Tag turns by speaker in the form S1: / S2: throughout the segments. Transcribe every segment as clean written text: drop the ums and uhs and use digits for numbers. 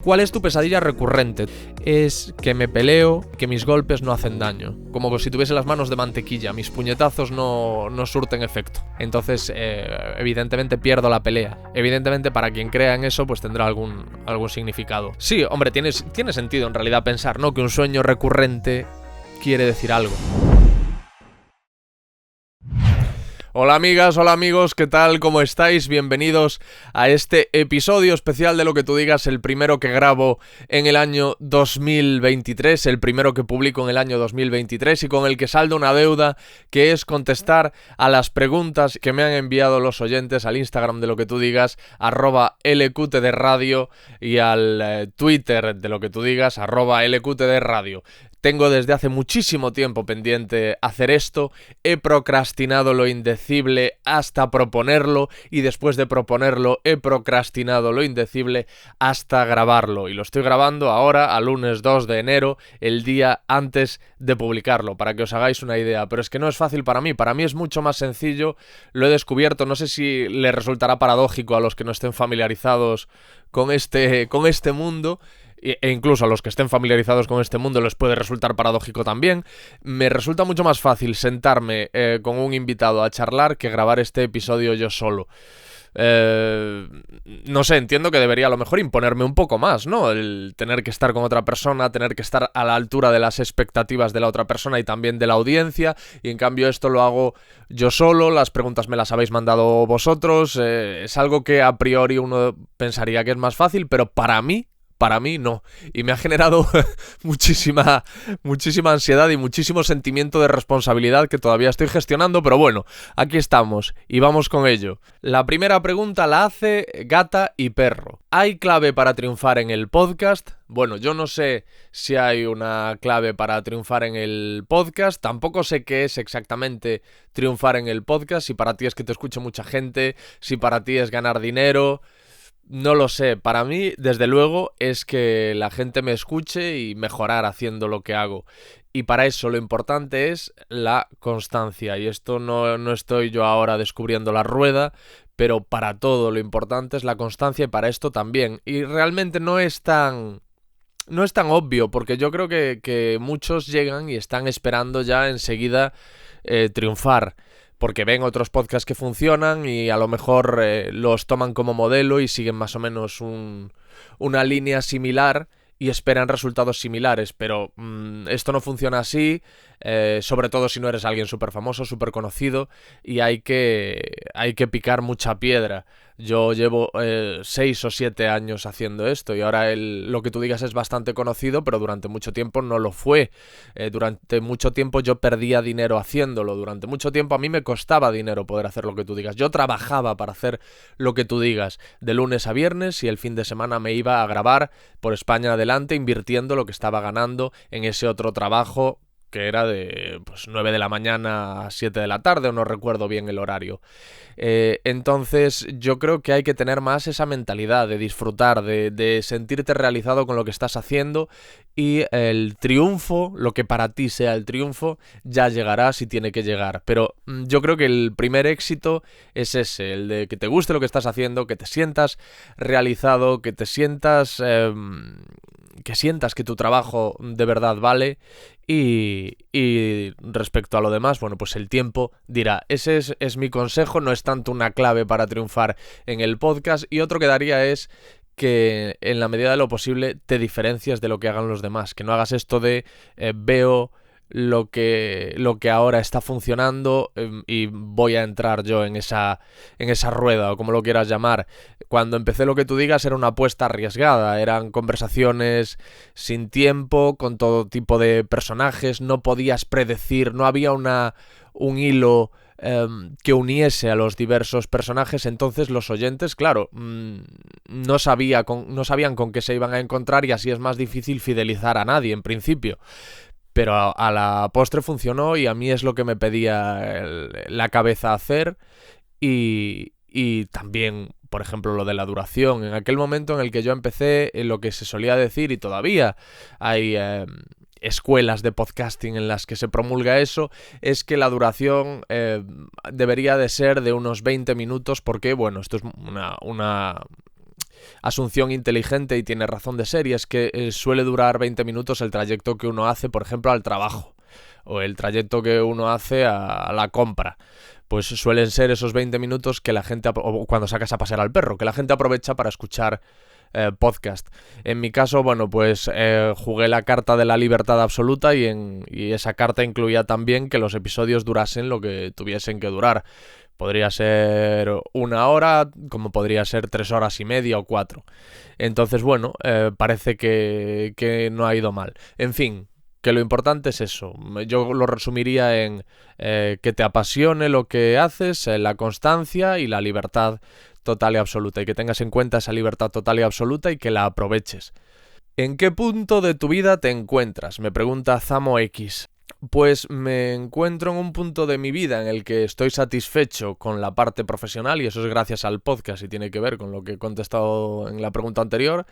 S1: ¿Cuál es tu pesadilla recurrente? Es que me peleo, que mis golpes no hacen daño. Como si tuviese las manos de mantequilla, mis puñetazos no surten efecto. Entonces, evidentemente pierdo la pelea. Evidentemente, para quien crea en eso, pues tendrá algún significado. Sí, hombre, tiene sentido en realidad pensar, ¿no? Que un sueño recurrente quiere decir algo. Hola amigas, hola amigos, ¿qué tal? ¿Cómo estáis? Bienvenidos a este episodio especial de Lo que tú digas, el primero que grabo en el año 2023, el primero que publico en el año 2023 y con el que saldo una deuda que es contestar a las preguntas que me han enviado los oyentes al Instagram de Lo que tú digas, @LQTDRadio y al Twitter de Lo que tú digas, @LQTDRadio. Tengo desde hace muchísimo tiempo pendiente hacer esto, he procrastinado lo indecible hasta proponerlo y después de proponerlo he procrastinado lo indecible hasta grabarlo y lo estoy grabando ahora a lunes 2 de enero, el día antes de publicarlo, para que os hagáis una idea, pero es que no es fácil para mí es mucho más sencillo, lo he descubierto, no sé si les resultará paradójico a los que no estén familiarizados con este mundo, e incluso a los que estén familiarizados con este mundo les puede resultar paradójico también. Me resulta mucho más fácil sentarme con un invitado a charlar que grabar este episodio yo solo. No sé, entiendo que debería a lo mejor imponerme un poco más, ¿no? El tener que estar con otra persona, tener que estar a la altura de las expectativas de la otra persona y también de la audiencia, y en cambio esto lo hago yo solo, las preguntas me las habéis mandado vosotros, es algo que a priori uno pensaría que es más fácil, pero para mí no, y me ha generado muchísima ansiedad y muchísimo sentimiento de responsabilidad que todavía estoy gestionando, pero bueno, aquí estamos y vamos con ello. La primera pregunta la hace Gata y Perro. ¿Hay clave para triunfar en el podcast? Bueno, yo no sé si hay una clave para triunfar en el podcast, tampoco sé qué es exactamente triunfar en el podcast, si para ti es que te escuche mucha gente, si para ti es ganar dinero. No lo sé, para mí, desde luego, es que la gente me escuche y mejorar haciendo lo que hago. Y para eso lo importante es la constancia. Y esto no estoy yo ahora descubriendo la rueda, pero para todo lo importante es la constancia y para esto también. Y realmente no es tan obvio, porque yo creo que muchos llegan y están esperando ya enseguida triunfar. Porque ven otros podcasts que funcionan y a lo mejor los toman como modelo y siguen más o menos una línea similar y esperan resultados similares, pero esto no funciona así, sobre todo si no eres alguien súper famoso, súper conocido, y hay que picar mucha piedra. Yo llevo 6 o 7 años haciendo esto y ahora lo que tú digas es bastante conocido, pero durante mucho tiempo no lo fue. Durante mucho tiempo yo perdía dinero haciéndolo, durante mucho tiempo a mí me costaba dinero poder hacer lo que tú digas. Yo trabajaba para hacer lo que tú digas de lunes a viernes y el fin de semana me iba a grabar por España adelante invirtiendo lo que estaba ganando en ese otro trabajo que era de 9 de la mañana a 7 de la tarde, o no recuerdo bien el horario. Entonces yo creo que hay que tener más esa mentalidad de disfrutar, de sentirte realizado con lo que estás haciendo, y el triunfo, lo que para ti sea el triunfo, ya llegará si tiene que llegar. Pero yo creo que el primer éxito es ese, el de que te guste lo que estás haciendo, que te sientas realizado, que te sientas... que sientas que tu trabajo de verdad vale y respecto a lo demás, bueno, pues el tiempo dirá. Ese es mi consejo, no es tanto una clave para triunfar en el podcast, y otro que daría es que en la medida de lo posible te diferencias de lo que hagan los demás, que no hagas esto de veo lo que ahora está funcionando y voy a entrar yo en esa rueda, o como lo quieras llamar. Cuando empecé Lo que tú digas era una apuesta arriesgada, eran conversaciones sin tiempo, con todo tipo de personajes, no podías predecir, no había un hilo que uniese a los diversos personajes, entonces los oyentes, claro, no sabían con qué se iban a encontrar y así es más difícil fidelizar a nadie en principio. Pero a la postre funcionó y a mí es lo que me pedía la cabeza hacer, y también, por ejemplo, lo de la duración. En aquel momento en el que yo empecé, lo que se solía decir, y todavía hay escuelas de podcasting en las que se promulga eso, es que la duración debería de ser de unos 20 minutos porque, bueno, esto es asunción inteligente y tiene razón de ser, y es que suele durar 20 minutos el trayecto que uno hace, por ejemplo, al trabajo, o el trayecto que uno hace a la compra. Pues suelen ser esos 20 minutos que la gente, o cuando sacas a pasear al perro, que la gente aprovecha para escuchar podcast. En mi caso, bueno, pues jugué la carta de la libertad absoluta y esa carta incluía también que los episodios durasen lo que tuviesen que durar. Podría ser 1 hora, como podría ser 3 horas y media o 4. Entonces, bueno, parece que no ha ido mal. En fin, que lo importante es eso. Yo lo resumiría en que te apasione lo que haces, la constancia y la libertad total y absoluta. Y que tengas en cuenta esa libertad total y absoluta y que la aproveches. ¿En qué punto de tu vida te encuentras?, me pregunta Zamo X. Pues me encuentro en un punto de mi vida en el que estoy satisfecho con la parte profesional, y eso es gracias al podcast y tiene que ver con lo que he contestado en la pregunta anterior.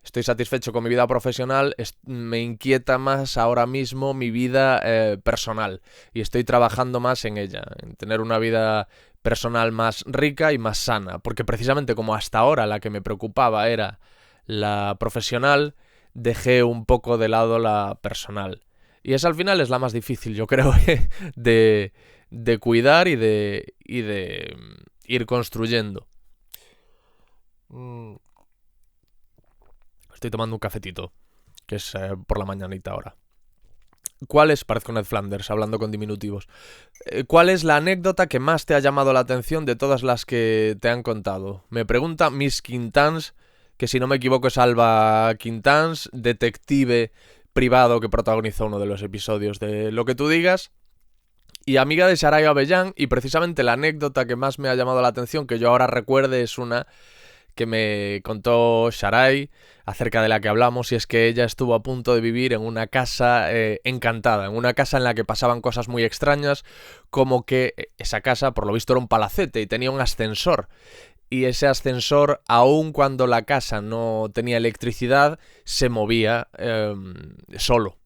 S1: Estoy satisfecho con mi vida profesional, me inquieta más ahora mismo mi vida personal, y estoy trabajando más en ella, en tener una vida personal más rica y más sana, porque precisamente como hasta ahora la que me preocupaba era la profesional, dejé un poco de lado la personal. Y esa al final es la más difícil, yo creo, de cuidar y de ir construyendo. Estoy tomando un cafetito, que es por la mañanita ahora. Parezco Ned Flanders hablando con diminutivos. ¿Cuál es la anécdota que más te ha llamado la atención de todas las que te han contado? Me pregunta Miss Quintans, que si no me equivoco es Alba Quintans, detective privado que protagonizó uno de los episodios de Lo que tú digas, y amiga de Saray Avellán, y precisamente la anécdota que más me ha llamado la atención, que yo ahora recuerde, es una que me contó Saray, acerca de la que hablamos, y es que ella estuvo a punto de vivir en una casa encantada, en una casa en la que pasaban cosas muy extrañas, como que esa casa, por lo visto, era un palacete y tenía un ascensor. Y ese ascensor, aun cuando la casa no tenía electricidad, se movía solo.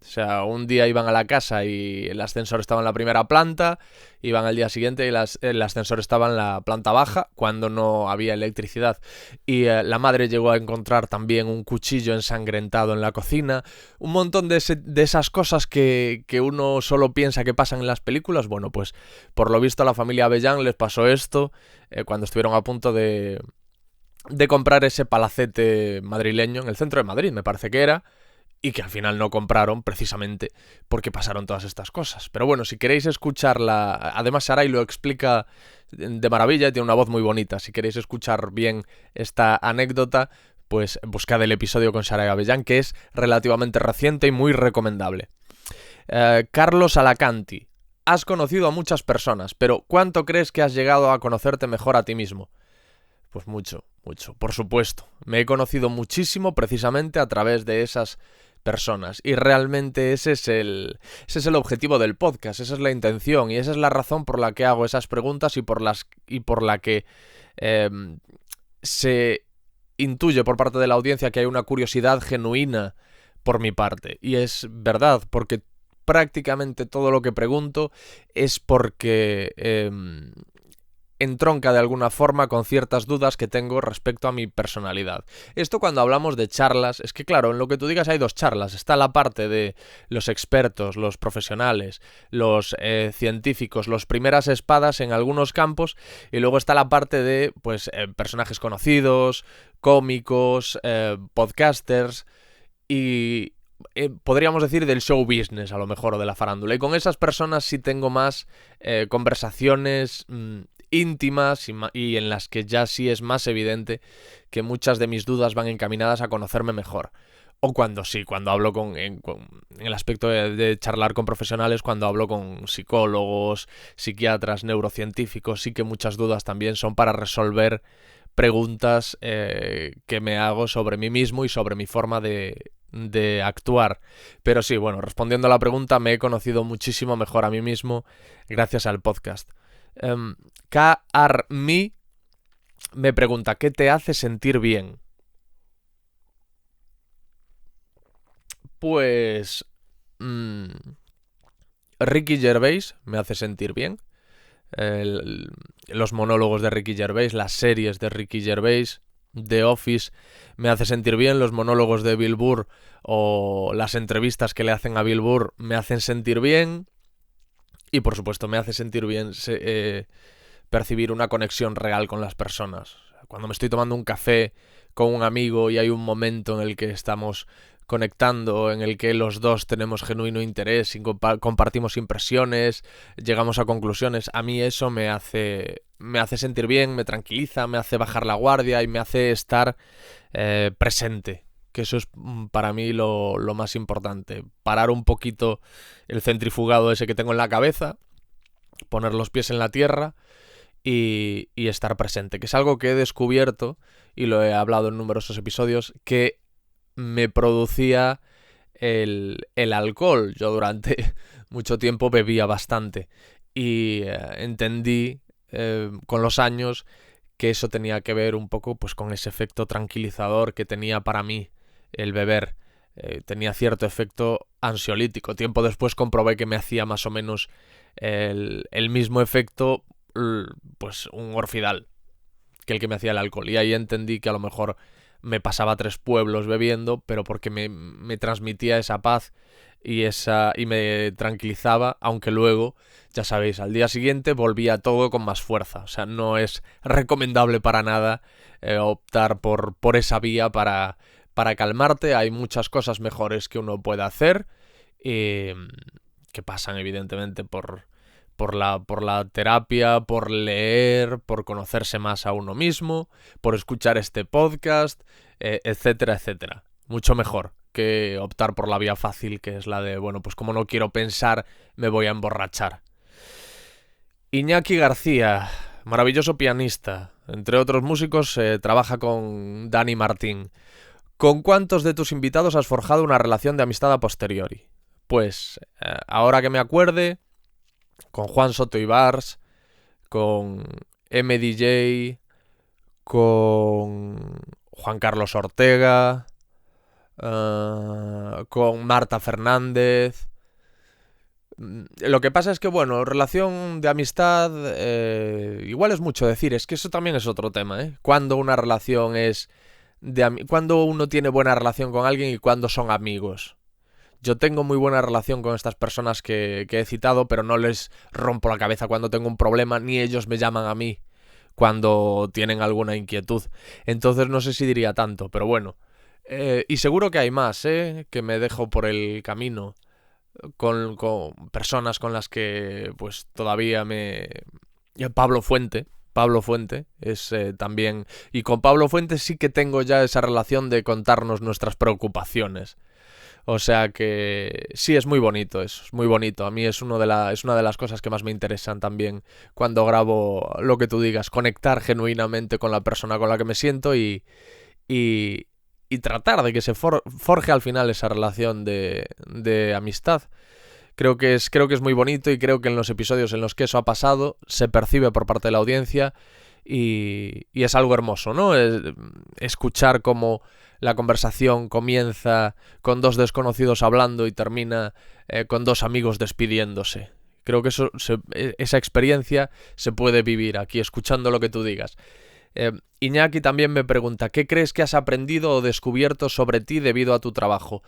S1: O sea, un día iban a la casa y el ascensor estaba en la primera planta, iban al día siguiente y el ascensor estaba en la planta baja cuando no había electricidad. Y la madre llegó a encontrar también un cuchillo ensangrentado en la cocina. Un montón de esas cosas que uno solo piensa que pasan en las películas. Bueno, pues por lo visto a la familia Avellán les pasó esto cuando estuvieron a punto de comprar ese palacete madrileño en el centro de Madrid, me parece que era. Y que al final no compraron precisamente porque pasaron todas estas cosas. Pero bueno, si queréis escucharla, además Saray lo explica de maravilla y tiene una voz muy bonita. Si queréis escuchar bien esta anécdota, pues buscad el episodio con Saray Avellán, que es relativamente reciente y muy recomendable. Carlos Alacanti. Has conocido a muchas personas, pero ¿cuánto crees que has llegado a conocerte mejor a ti mismo? Pues mucho, mucho, por supuesto. Me he conocido muchísimo precisamente a través de esas personas, y realmente ese es el objetivo del podcast, esa es la intención y esa es la razón por la que hago esas preguntas y por la que se intuye por parte de la audiencia que hay una curiosidad genuina por mi parte, y es verdad, porque prácticamente todo lo que pregunto es porque entronca de alguna forma con ciertas dudas que tengo respecto a mi personalidad. Esto cuando hablamos de charlas, es que claro, en Lo que tú digas hay dos charlas. Está la parte de los expertos, los profesionales, los científicos, los primeras espadas en algunos campos, y luego está la parte de personajes conocidos, cómicos, podcasters y podríamos decir del show business a lo mejor, o de la farándula. Y con esas personas sí tengo más conversaciones íntimas y en las que ya sí es más evidente que muchas de mis dudas van encaminadas a conocerme mejor. O cuando hablo en el aspecto de charlar con profesionales, cuando hablo con psicólogos, psiquiatras, neurocientíficos, sí que muchas dudas también son para resolver preguntas que me hago sobre mí mismo y sobre mi forma de actuar. Pero sí, bueno, respondiendo a la pregunta, me he conocido muchísimo mejor a mí mismo gracias al podcast. K.R.Me me pregunta, ¿qué te hace sentir bien? Pues Ricky Gervais me hace sentir bien. Los monólogos de Ricky Gervais, las series de Ricky Gervais, The Office me hace sentir bien, los monólogos de Bill Burr o las entrevistas que le hacen a Bill Burr me hacen sentir bien, y por supuesto me hace sentir bien percibir una conexión real con las personas. Cuando me estoy tomando un café con un amigo y hay un momento en el que estamos conectando, en el que los dos tenemos genuino interés y compartimos impresiones, llegamos a conclusiones, a mí eso me hace sentir bien, me tranquiliza, me hace bajar la guardia y me hace estar presente, que eso es para mí lo más importante. Parar un poquito el centrifugado ese que tengo en la cabeza, poner los pies en la tierra y estar presente, que es algo que he descubierto, y lo he hablado en numerosos episodios, que me producía el alcohol. Yo durante mucho tiempo bebía bastante y entendí con los años que eso tenía que ver un poco pues con ese efecto tranquilizador que tenía para mí el beber. Tenía cierto efecto ansiolítico. Tiempo después comprobé que me hacía más o menos el mismo efecto pues un Orfidal que el que me hacía el alcohol, y ahí entendí que a lo mejor me pasaba 3 pueblos bebiendo, pero porque me transmitía esa paz y me tranquilizaba, aunque luego, ya sabéis, al día siguiente volvía todo con más fuerza. O sea, no es recomendable para nada optar por esa vía para calmarte. Hay muchas cosas mejores que uno puede hacer, que pasan evidentemente por la terapia, por leer, por conocerse más a uno mismo, por escuchar este podcast, etcétera, etcétera. Mucho mejor que optar por la vía fácil, que es la de, bueno, pues como no quiero pensar, me voy a emborrachar. Iñaki García, maravilloso pianista. Entre otros músicos, trabaja con Dani Martín. ¿Con cuántos de tus invitados has forjado una relación de amistad a posteriori? Pues, ahora que me acuerde, con Juan Soto Ibars, con MDJ, con Juan Carlos Ortega, con Marta Fernández. Lo que pasa es que, bueno, relación de amistad, igual es mucho decir, es que eso también es otro tema, ¿eh? Cuando una relación es cuando uno tiene buena relación con alguien y cuando son amigos. Yo tengo muy buena relación con estas personas que he citado, pero no les rompo la cabeza cuando tengo un problema, ni ellos me llaman a mí cuando tienen alguna inquietud. Entonces no sé si diría tanto, pero bueno. Y seguro que hay más, que me dejo por el camino con personas con las que pues todavía Pablo Fuente es también... Y con Pablo Fuente sí que tengo ya esa relación de contarnos nuestras preocupaciones. O sea que sí, es muy bonito eso, es muy bonito. A mí es una de las cosas que más me interesan también cuando grabo lo que tú digas, conectar genuinamente con la persona con la que me siento y tratar de que se forje al final esa relación de amistad. Creo que es muy bonito, y creo que en los episodios en los que eso ha pasado se percibe por parte de la audiencia y es algo hermoso, ¿no? Escuchar cómo la conversación comienza con 2 desconocidos hablando y termina con 2 amigos despidiéndose. Creo que esa experiencia se puede vivir aquí, escuchando lo que tú digas. Iñaki también me pregunta, ¿qué crees que has aprendido o descubierto sobre ti debido a tu trabajo?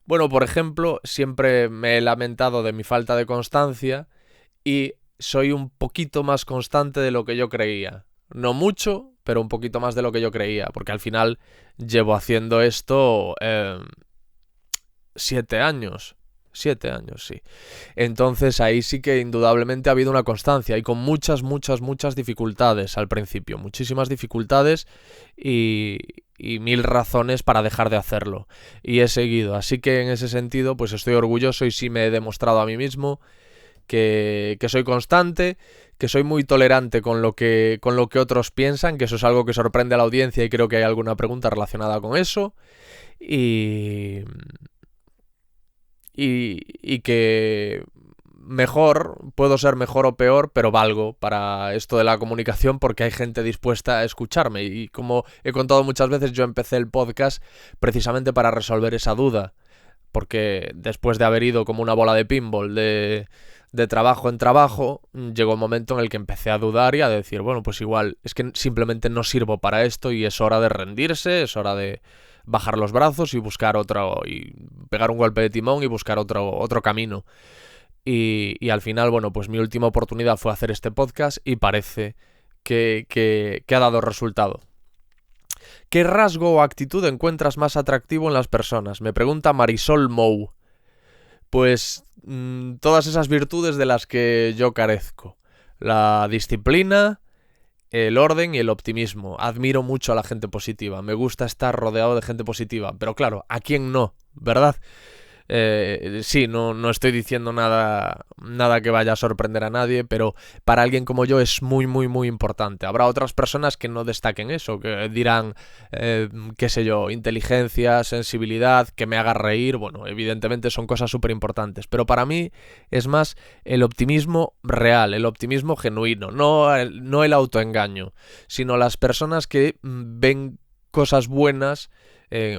S1: Bueno, por ejemplo, siempre me he lamentado de mi falta de constancia y soy un poquito más constante de lo que yo creía. No mucho, pero un poquito más de lo que yo creía, porque al final llevo haciendo esto 7 años. 7 años, sí. Entonces ahí sí que indudablemente ha habido una constancia y con muchas dificultades al principio. Muchísimas dificultades y 1000 razones para dejar de hacerlo. Y he seguido. Así que en ese sentido pues estoy orgulloso y sí me he demostrado a mí mismo que soy constante, que soy muy tolerante con lo que otros piensan, que eso es algo que sorprende a la audiencia y creo que hay alguna pregunta relacionada con eso. Y que puedo ser mejor o peor, pero valgo para esto de la comunicación porque hay gente dispuesta a escucharme. Y como he contado muchas veces, yo empecé el podcast precisamente para resolver esa duda. Porque después de haber ido como una bola de pinball de de trabajo en trabajo, llegó un momento en el que empecé a dudar y a decir, bueno, pues igual es que simplemente no sirvo para esto y es hora de rendirse, es hora de bajar los brazos y buscar otro, y pegar un golpe de timón y buscar otro camino. Y al final, bueno, pues mi última oportunidad fue hacer este podcast y parece que ha dado resultado. ¿Qué rasgo o actitud encuentras más atractivo en las personas? Me pregunta Marisol Mou. Pues todas esas virtudes de las que yo carezco. La disciplina, el orden y el optimismo. Admiro mucho a la gente positiva. Me gusta estar rodeado de gente positiva. Pero claro, ¿a quién no? ¿Verdad? Sí, no estoy diciendo nada que vaya a sorprender a nadie, pero para alguien como yo es muy, muy, muy importante. Habrá otras personas que no destaquen eso, que dirán, qué sé yo, inteligencia, sensibilidad, que me haga reír. Bueno, evidentemente son cosas súper importantes, pero para mí es más el optimismo real, el optimismo genuino, no el autoengaño, sino las personas que ven cosas buenas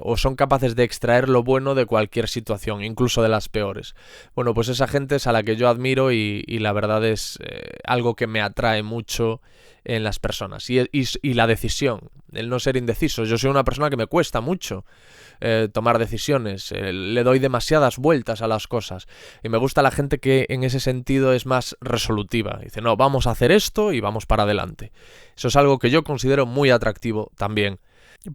S1: o son capaces de extraer lo bueno de cualquier situación, incluso de las peores. Bueno, pues esa gente es a la que yo admiro y la verdad es algo que me atrae mucho en las personas. Y la decisión, el no ser indeciso. Yo soy una persona que me cuesta mucho tomar decisiones, le doy demasiadas vueltas a las cosas y me gusta la gente que en ese sentido es más resolutiva. Dice, no, vamos a hacer esto y vamos para adelante. Eso es algo que yo considero muy atractivo también.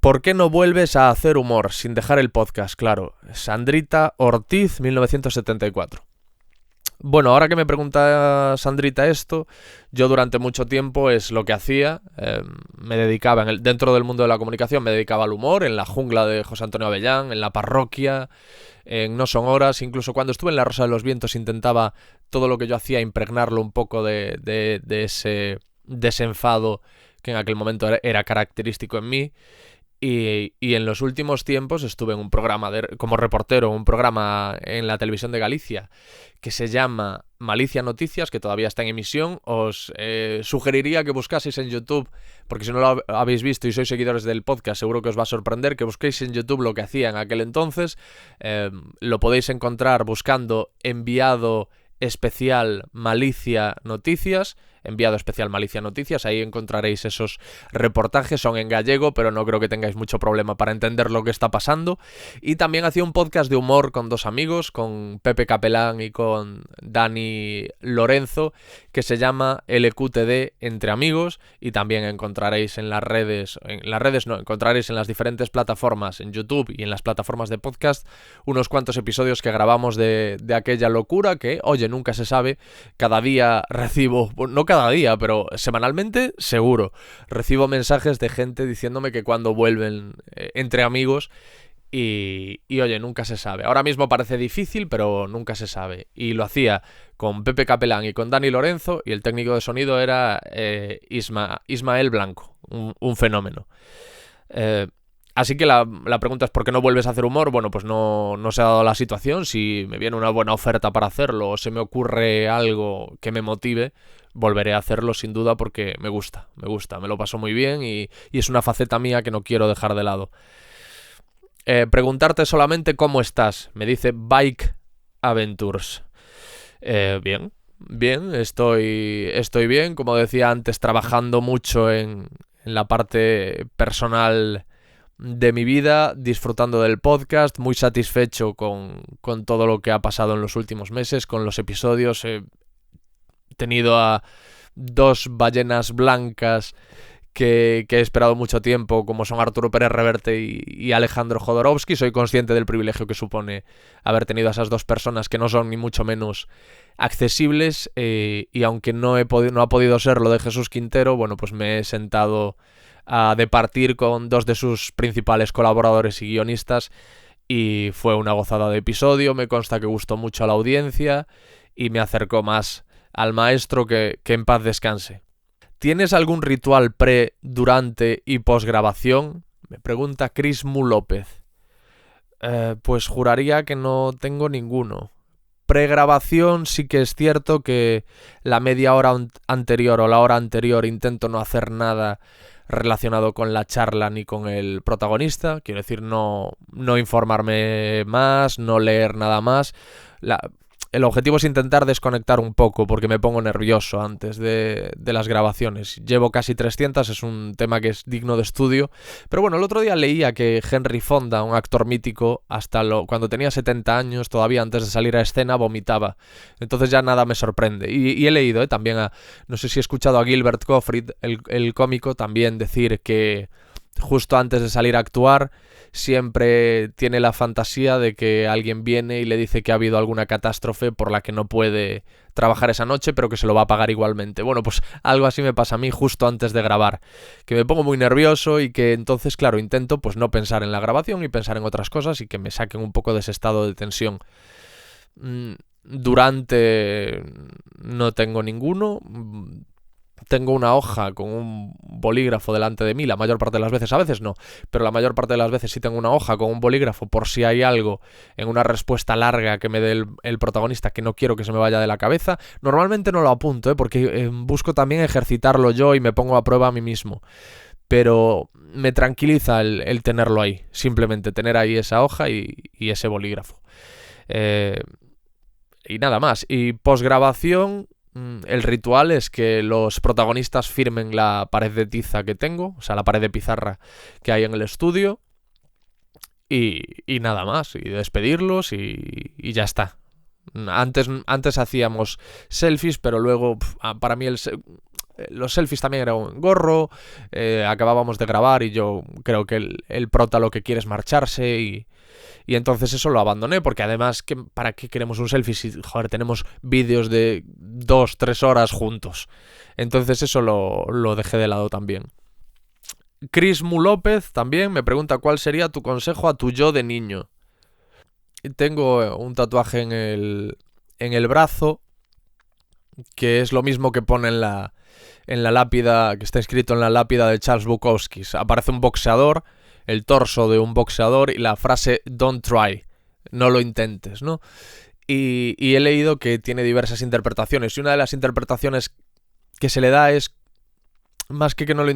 S1: ¿Por qué no vuelves a hacer humor sin dejar el podcast? Claro, Sandrita Ortiz, 1974. Bueno, ahora que me pregunta Sandrita esto, yo durante mucho tiempo es lo que hacía, me dedicaba, dentro del mundo de la comunicación, me dedicaba al humor, en La Jungla de José Antonio Avellán, en La Parroquia, en No Son Horas, incluso cuando estuve en La Rosa de los Vientos intentaba todo lo que yo hacía impregnarlo un poco de ese desenfado que en aquel momento era característico en mí. Y en los últimos tiempos estuve en un programa como reportero, un programa en la televisión de Galicia que se llama Malicia Noticias, que todavía está en emisión. Os sugeriría que buscaseis en YouTube, porque si no lo habéis visto y sois seguidores del podcast, seguro que os va a sorprender, que busquéis en YouTube lo que hacía en aquel entonces. Lo podéis encontrar buscando enviado especial Malicia Noticias, ahí encontraréis esos reportajes, son en gallego, pero no creo que tengáis mucho problema para entender lo que está pasando. Y también hacía un podcast de humor con dos amigos, con Pepe Capelán y con Dani Lorenzo, que se llama LQTD Entre Amigos, y también encontraréis encontraréis en las diferentes plataformas, en YouTube y en las plataformas de podcast, unos cuantos episodios que grabamos de aquella locura que, oye, nunca se sabe. Cada día recibo, no cada día, pero semanalmente seguro, recibo mensajes de gente diciéndome que cuando vuelven Entre Amigos y oye, nunca se sabe. Ahora mismo parece difícil, pero nunca se sabe. Y lo hacía con Pepe Capelán y con Dani Lorenzo, y el técnico de sonido era Ismael Blanco, un fenómeno. Así que la pregunta es ¿por qué no vuelves a hacer humor? Bueno, pues no se ha dado la situación. Si me viene una buena oferta para hacerlo o se me ocurre algo que me motive, volveré a hacerlo sin duda porque me gusta, me lo paso muy bien y es una faceta mía que no quiero dejar de lado. Preguntarte solamente cómo estás, me dice Bike Adventures. Bien, estoy bien, como decía antes, trabajando mucho en la parte personal de mi vida, disfrutando del podcast, muy satisfecho con todo lo que ha pasado en los últimos meses, con los episodios. He tenido a dos ballenas blancas que he esperado mucho tiempo, como son Arturo Pérez Reverte y Alejandro Jodorowsky. Soy consciente del privilegio que supone haber tenido a esas dos personas que no son ni mucho menos accesibles, y aunque no ha podido ser lo de Jesús Quintero, bueno, pues me he sentado a departir con dos de sus principales colaboradores y guionistas y fue una gozada de episodio. Me consta que gustó mucho a la audiencia y me acercó más al maestro, que en paz descanse. ¿Tienes algún ritual pre, durante y posgrabación? Me pregunta Chris Mu López. Pues juraría que no tengo ninguno. Pregrabación sí que es cierto que la media hora anterior o la hora anterior intento no hacer nada relacionado con la charla ni con el protagonista. Quiero decir, no informarme más, no leer nada más. el objetivo es intentar desconectar un poco porque me pongo nervioso antes de las grabaciones. Llevo casi 300, es un tema que es digno de estudio. Pero bueno, el otro día leía que Henry Fonda, un actor mítico, cuando tenía 70 años, todavía antes de salir a escena, vomitaba. Entonces ya nada me sorprende. Y he leído también no sé si he escuchado a Gilbert Gottfried, el cómico, también decir que justo antes de salir a actuar siempre tiene la fantasía de que alguien viene y le dice que ha habido alguna catástrofe por la que no puede trabajar esa noche, pero que se lo va a pagar igualmente. Bueno, pues algo así me pasa a mí justo antes de grabar, que me pongo muy nervioso y que entonces, claro, intento pues no pensar en la grabación y pensar en otras cosas y que me saquen un poco de ese estado de tensión. Durante no tengo ninguno. Tengo una hoja con un bolígrafo delante de mí, la mayor parte de las veces, a veces no, pero la mayor parte de las veces sí tengo una hoja con un bolígrafo por si hay algo en una respuesta larga que me dé el protagonista que no quiero que se me vaya de la cabeza. Normalmente no lo apunto, porque busco también ejercitarlo yo y me pongo a prueba a mí mismo. Pero me tranquiliza el tenerlo ahí, simplemente tener ahí esa hoja y ese bolígrafo. Y nada más. Y posgrabación, el ritual es que los protagonistas firmen la pared de tiza que tengo, o sea, la pared de pizarra que hay en el estudio, y nada más, y despedirlos y ya está. Antes hacíamos selfies, pero luego para mí los selfies también era un gorro, acabábamos de grabar y yo creo que el prota lo que quiere es marcharse y entonces eso lo abandoné, porque además, ¿para qué queremos un selfie si, joder, tenemos vídeos de 2-3 horas juntos? Entonces eso lo dejé de lado también. Chris Mu López también me pregunta cuál sería tu consejo a tu yo de niño. Tengo un tatuaje en el brazo, que es lo mismo que pone en la lápida, que está escrito en la lápida de Charles Bukowski. Aparece un boxeador, el torso de un boxeador y la frase "Don't try", no lo intentes, ¿no? Y he leído que tiene diversas interpretaciones, y una de las interpretaciones que se le da es, más que no lo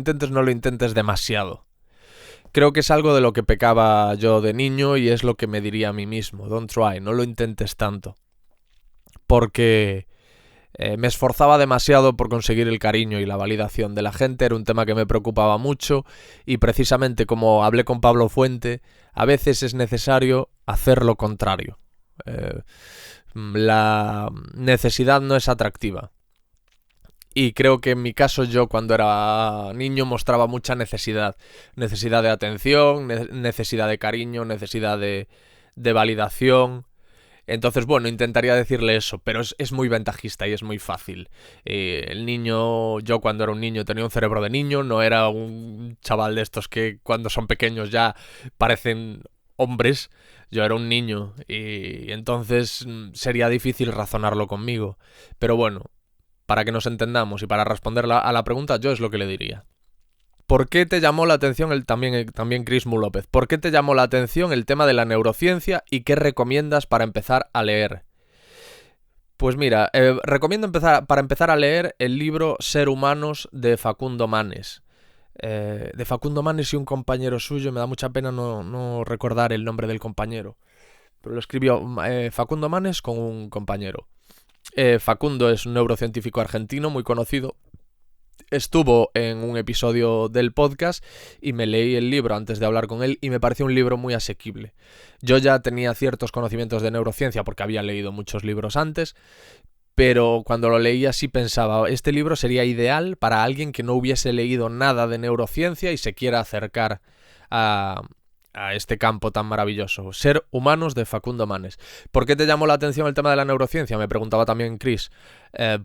S1: intentes demasiado. Creo que es algo de lo que pecaba yo de niño y es lo que me diría a mí mismo: don't try, no lo intentes tanto. Porque me esforzaba demasiado por conseguir el cariño y la validación de la gente, era un tema que me preocupaba mucho y precisamente como hablé con Pablo Fuente, a veces es necesario hacer lo contrario. La necesidad no es atractiva. Y creo que en mi caso yo cuando era niño mostraba mucha necesidad. Necesidad de atención, necesidad de cariño, necesidad de validación. Entonces, bueno, intentaría decirle eso, pero es muy ventajista y es muy fácil. El niño, yo cuando era un niño tenía un cerebro de niño, no era un chaval de estos que cuando son pequeños ya parecen hombres. Yo era un niño y entonces sería difícil razonarlo conmigo. Pero bueno, para que nos entendamos y para responder a la pregunta, yo es lo que le diría. ¿Por qué te llamó la atención también Chris Mu López? ¿Por qué te llamó la atención el tema de la neurociencia y qué recomiendas para empezar a leer? Pues mira, recomiendo para empezar a leer el libro Ser Humanos de Facundo Manes. De Facundo Manes y un compañero suyo, me da mucha pena no recordar el nombre del compañero, pero lo escribió Facundo Manes con un compañero. Facundo es un neurocientífico argentino muy conocido. Estuvo en un episodio del podcast y me leí el libro antes de hablar con él y me pareció un libro muy asequible. Yo ya tenía ciertos conocimientos de neurociencia porque había leído muchos libros antes, pero cuando lo leía sí pensaba, este libro sería ideal para alguien que no hubiese leído nada de neurociencia y se quiera acercar a este campo tan maravilloso. Ser Humanos de Facundo Manes. ¿Por qué te llamó la atención el tema de la neurociencia? Me preguntaba también Chris.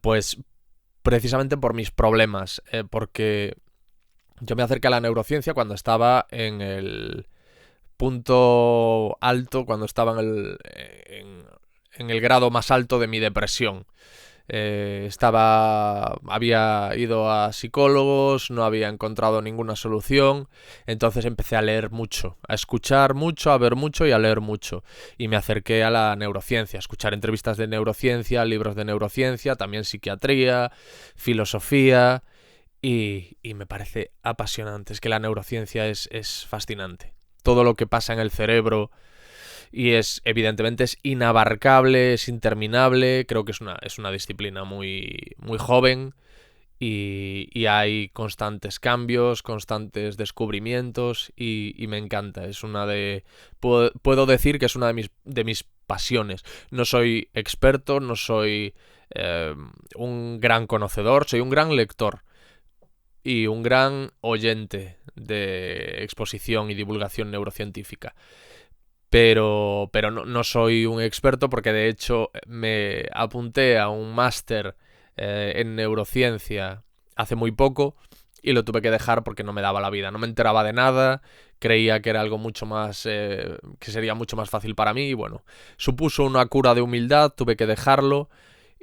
S1: Pues precisamente por mis problemas, porque yo me acerqué a la neurociencia cuando estaba en el punto alto, cuando estaba en el grado más alto de mi depresión. Había ido a psicólogos, no había encontrado ninguna solución, entonces empecé a leer mucho, a escuchar mucho, a ver mucho y a leer mucho, y me acerqué a la neurociencia, a escuchar entrevistas de neurociencia, libros de neurociencia, también psiquiatría, filosofía, y me parece apasionante. Es que la neurociencia es fascinante. Todo lo que pasa en el cerebro y evidentemente es inabarcable, es interminable. Creo que es una disciplina muy, muy joven y hay constantes cambios, constantes descubrimientos y me encanta. Es una de... Puedo decir que es una de mis pasiones. No soy experto, no soy un gran conocedor, soy un gran lector y un gran oyente de exposición y divulgación neurocientífica. Pero no soy un experto porque de hecho me apunté a un máster en neurociencia hace muy poco y lo tuve que dejar porque no me daba la vida, no me enteraba de nada, creía que era algo mucho más, que sería mucho más fácil para mí y bueno, supuso una cura de humildad, tuve que dejarlo.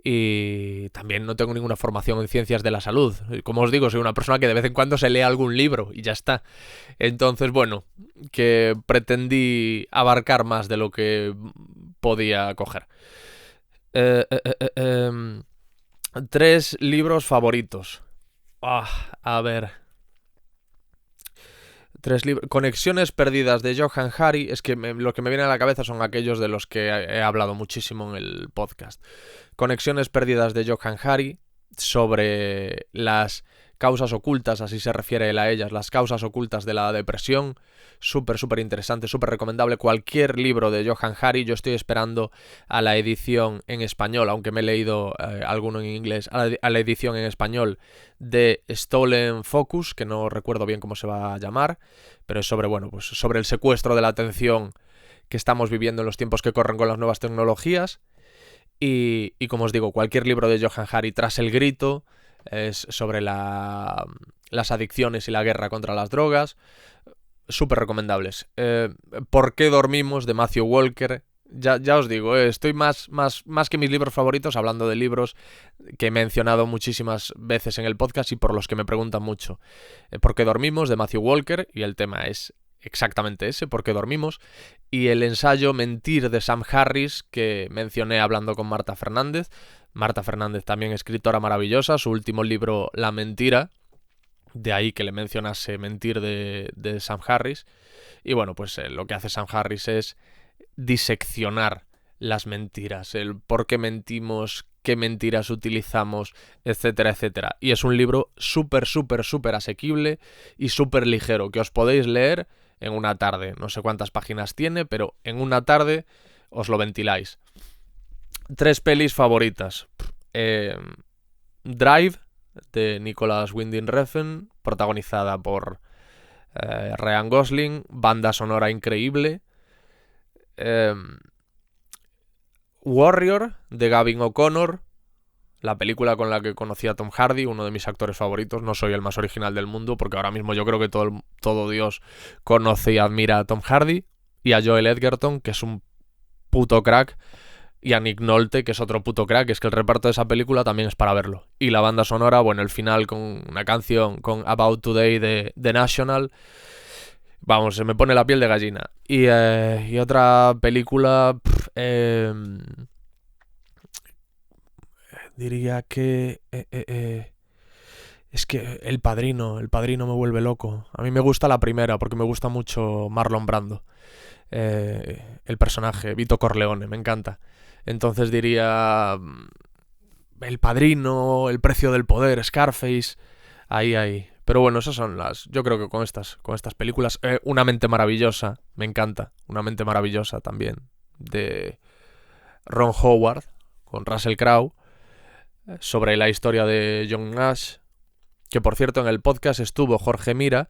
S1: Y también no tengo ninguna formación en ciencias de la salud. Como os digo, soy una persona que de vez en cuando se lee algún libro y ya está. Entonces, bueno, que pretendí abarcar más de lo que podía coger. 3 libros favoritos. A ver. 3 libros. Conexiones perdidas de Johann Hari. Es que lo que me viene a la cabeza son aquellos de los que he hablado muchísimo en el podcast. Conexiones perdidas de Johann Hari sobre las causas ocultas, así se refiere él a ellas, las causas ocultas de la depresión. Súper, súper interesante, súper recomendable. Cualquier libro de Johann Hari, yo estoy esperando a la edición en español, aunque me he leído alguno en inglés, a la edición en español de Stolen Focus, que no recuerdo bien cómo se va a llamar, pero es sobre, bueno, pues sobre el secuestro de la atención que estamos viviendo en los tiempos que corren con las nuevas tecnologías. Y como os digo, cualquier libro de Johann Hari, Tras el grito, es sobre las adicciones y la guerra contra las drogas. Súper recomendables. ¿Por qué dormimos? De Matthew Walker. Ya os digo, estoy más que mis libros favoritos hablando de libros que he mencionado muchísimas veces en el podcast y por los que me preguntan mucho. ¿Por qué dormimos? De Matthew Walker, y el tema es exactamente ese, ¿por qué dormimos? Y el ensayo Mentir de Sam Harris, que mencioné hablando con Marta Fernández. Marta Fernández, también escritora maravillosa, su último libro La mentira, de ahí que le mencionase Mentir de Sam Harris. Y bueno, pues lo que hace Sam Harris es diseccionar las mentiras, el por qué mentimos, qué mentiras utilizamos, etcétera, etcétera. Y es un libro súper, súper, súper asequible y súper ligero, que os podéis leer en una tarde. No sé cuántas páginas tiene, pero en una tarde os lo ventiláis. 3 pelis favoritas. Drive, de Nicolas Winding Refn, protagonizada por Ryan Gosling, banda sonora increíble. Warrior, de Gavin O'Connor, la película con la que conocí a Tom Hardy, uno de mis actores favoritos. No soy el más original del mundo, porque ahora mismo yo creo que todo Dios conoce y admira a Tom Hardy, y a Joel Edgerton, que es un puto crack, y a Nick Nolte, que es otro puto crack. Es que el reparto de esa película también es para verlo. Y la banda sonora, bueno, el final con una canción, con About Today de The National, vamos, se me pone la piel de gallina. Y otra película, diría que es que El Padrino me vuelve loco. A mí me gusta la primera porque me gusta mucho Marlon Brando, el personaje Vito Corleone, me encanta. Entonces diría El Padrino, El precio del poder, Scarface, ahí. Pero bueno, esas son yo creo que con estas películas. Una mente maravillosa, me encanta. Una mente maravillosa también, de Ron Howard, con Russell Crowe, sobre la historia de John Nash. Que por cierto, en el podcast estuvo Jorge Mira,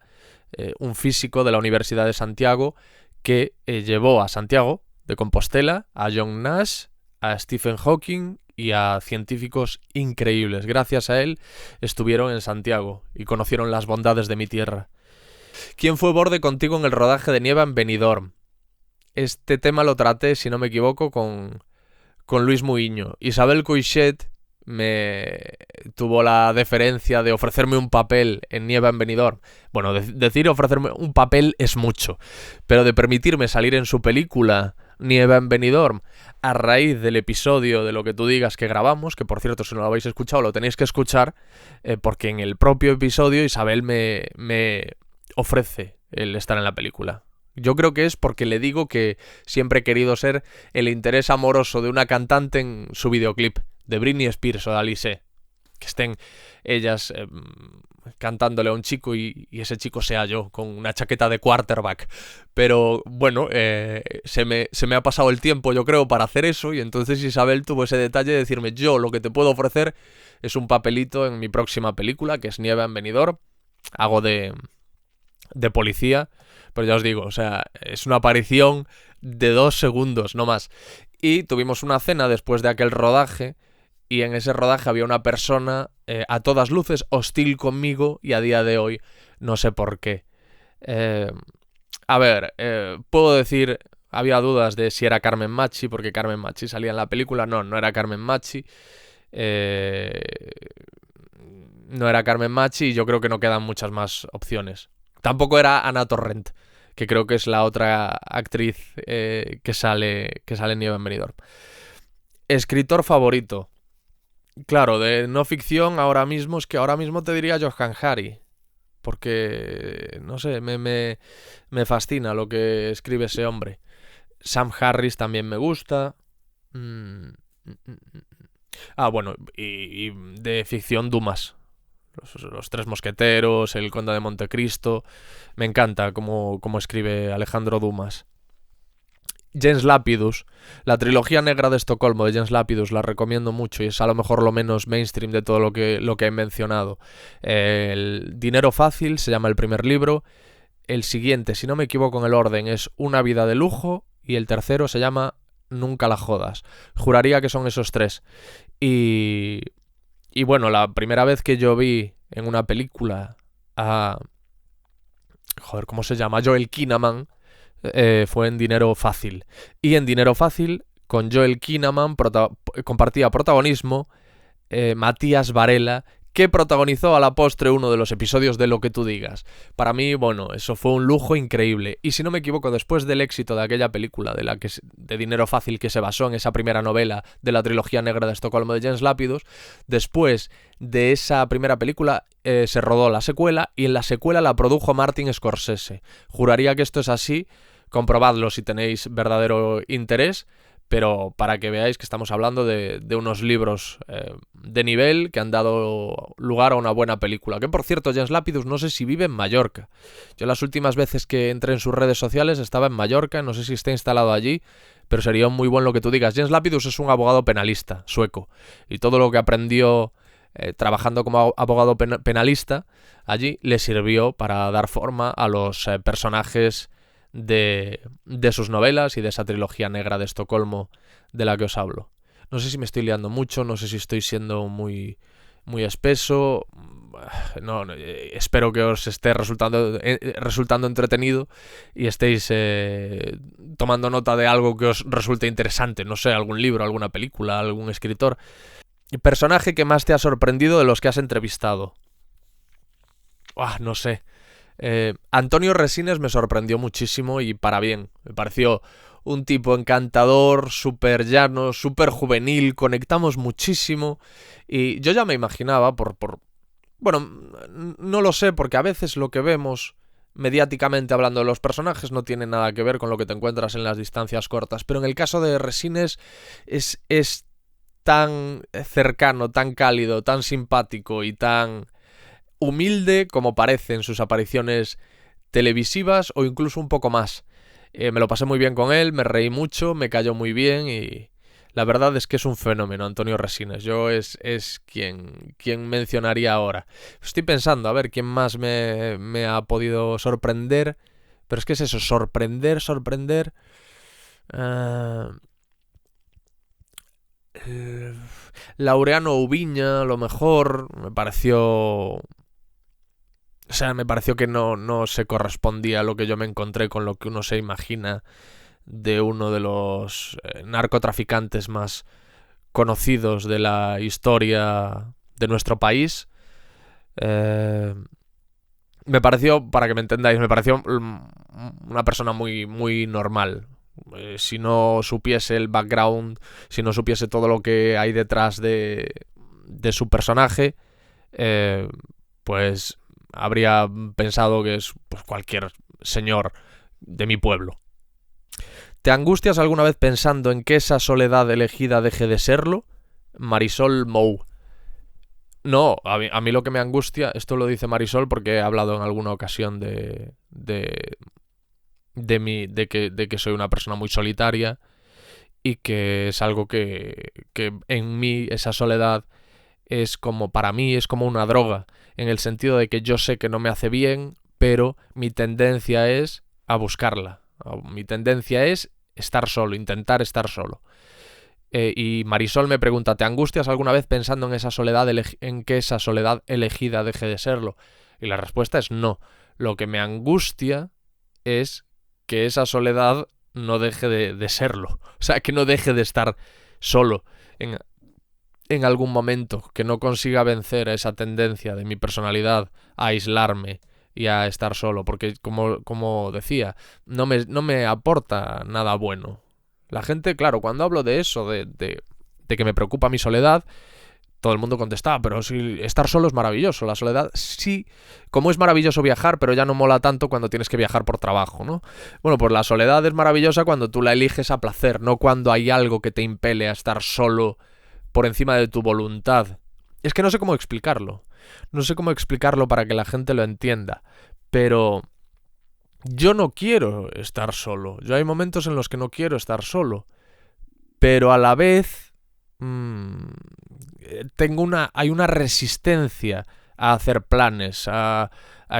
S1: un físico de la Universidad de Santiago, que llevó a Santiago de Compostela a John Nash, a Stephen Hawking y a científicos increíbles. Gracias a él estuvieron en Santiago y conocieron las bondades de mi tierra. ¿Quién fue borde contigo en el rodaje de Nieva en Benidorm? Este tema lo traté, si no me equivoco, con Luis Muiño. Isabel Coixet me tuvo la deferencia de ofrecerme un papel en Nieva en Benidorm. Bueno, decir ofrecerme un papel es mucho, pero de permitirme salir en su película Nieva en Benidorm a raíz del episodio de Lo que tú digas que grabamos, que por cierto, si no lo habéis escuchado, lo tenéis que escuchar, porque en el propio episodio Isabel me ofrece el estar en la película. Yo creo que es porque le digo que siempre he querido ser el interés amoroso de una cantante en su videoclip, de Britney Spears o de Alice. Que estén ellas cantándole a un chico y ese chico sea yo, con una chaqueta de quarterback. Pero bueno, se me ha pasado el tiempo, yo creo, para hacer eso, y entonces Isabel tuvo ese detalle de decirme: yo lo que te puedo ofrecer es un papelito en mi próxima película, que es Nieve en Benidorm. Hago de policía, pero ya os digo, o sea, es una aparición de 2 segundos, no más. Y tuvimos una cena después de aquel rodaje, y en ese rodaje había una persona a todas luces hostil conmigo, y a día de hoy no sé por qué. A ver, puedo decir, había dudas de si era Carmen Machi, porque Carmen Machi salía en la película. No era Carmen Machi. No era Carmen Machi, y yo creo que no quedan muchas más opciones. Tampoco era Ana Torrent, que creo que es la otra actriz que sale en Nieve en Benidorm. Escritor favorito. Claro, de no ficción ahora mismo, es que ahora mismo te diría Johann Hari. Porque, no sé, me fascina lo que escribe ese hombre. Sam Harris también me gusta. Mm, mm, mm, mm. Bueno, y de ficción Dumas. Los Tres Mosqueteros, El Conde de Montecristo. Me encanta cómo escribe Alejandro Dumas. Jens Lapidus, la trilogía negra de Estocolmo de Jens Lapidus, la recomiendo mucho, y es a lo mejor lo menos mainstream de todo lo que he mencionado. El Dinero Fácil se llama el primer libro. El siguiente, si no me equivoco en el orden, es Una vida de lujo, y el tercero se llama Nunca la jodas. Juraría que son esos tres. Y bueno, la primera vez que yo vi en una película a... Joder, ¿cómo se llama? Joel Kinnaman, fue en Dinero Fácil. Y en Dinero Fácil, con Joel Kinnaman, compartía protagonismo Matías Varela, que protagonizó a la postre uno de los episodios de Lo que tú digas. Para mí, bueno, eso fue un lujo increíble. Y si no me equivoco, después del éxito de aquella película de Dinero Fácil, que se basó en esa primera novela de la trilogía negra de Estocolmo de Jens Lapidus, después de esa primera película se rodó la secuela, y en la secuela la produjo Martin Scorsese. Juraría que esto es así, comprobadlo si tenéis verdadero interés, pero para que veáis que estamos hablando de unos libros de nivel que han dado lugar a una buena película. Que, por cierto, Jens Lapidus no sé si vive en Mallorca. Yo las últimas veces que entré en sus redes sociales estaba en Mallorca, no sé si está instalado allí, pero sería muy bueno Lo que tú digas. Jens Lapidus es un abogado penalista sueco, y todo lo que aprendió trabajando como abogado penalista allí le sirvió para dar forma a los personajes de sus novelas y de esa trilogía negra de Estocolmo de la que os hablo. No sé si me estoy liando mucho, no sé si estoy siendo muy espeso. No, espero que os esté resultando entretenido y estéis tomando nota de algo que os resulte interesante. No sé, algún libro, alguna película, algún escritor. ¿Personaje que más te ha sorprendido de los que has entrevistado? No sé. Antonio Resines me sorprendió muchísimo, y para bien. Me pareció un tipo encantador, súper llano, súper juvenil, conectamos muchísimo, y yo ya me imaginaba bueno, no lo sé, porque a veces lo que vemos mediáticamente hablando de los personajes no tiene nada que ver con lo que te encuentras en las distancias cortas, pero en el caso de Resines es tan cercano, tan cálido, tan simpático y tan humilde como parece en sus apariciones televisivas, o incluso un poco más. Me lo pasé muy bien con él, me reí mucho, me cayó muy bien, y la verdad es que es un fenómeno Antonio Resines. Yo es quien mencionaría ahora. Estoy pensando, a ver, quién más me ha podido sorprender, pero es que es eso, sorprender. Laureano Ubiña, a lo mejor, me pareció que no se correspondía a lo que yo me encontré con lo que uno se imagina de uno de los narcotraficantes más conocidos de la historia de nuestro país. Me pareció, para que me entendáis, una persona muy normal. Si no supiese el background, si no supiese todo lo que hay detrás de su personaje, pues habría pensado que es pues cualquier señor de mi pueblo. ¿Te angustias alguna vez pensando en que esa soledad elegida deje de serlo? Marisol Mou. No, a mí lo que me angustia, esto lo dice Marisol porque he hablado en alguna ocasión de que soy una persona muy solitaria y que es algo que en mí esa soledad es como, para mí es como una droga, en el sentido de que yo sé que no me hace bien, pero mi tendencia es a buscarla. Mi tendencia es estar solo, intentar estar solo. Y Marisol me pregunta, ¿te angustias alguna vez pensando en esa soledad, en que esa soledad elegida deje de serlo? Y la respuesta es no. Lo que me angustia es que esa soledad no deje de serlo. O sea, que no deje de estar solo en algún momento, que no consiga vencer a esa tendencia de mi personalidad a aislarme y a estar solo, porque como decía, no me aporta nada bueno. La gente, claro, cuando hablo de eso, de que me preocupa mi soledad, todo el mundo contesta, pero si estar solo es maravilloso, la soledad sí, como es maravilloso viajar, pero ya no mola tanto cuando tienes que viajar por trabajo, ¿no? Bueno, pues la soledad es maravillosa cuando tú la eliges a placer, no cuando hay algo que te impele a estar solo por encima de tu voluntad. Es que no sé cómo explicarlo. No sé cómo explicarlo para que la gente lo entienda. Pero yo no quiero estar solo. Yo hay momentos en los que no quiero estar solo. Pero a la vez hay una resistencia a hacer planes, a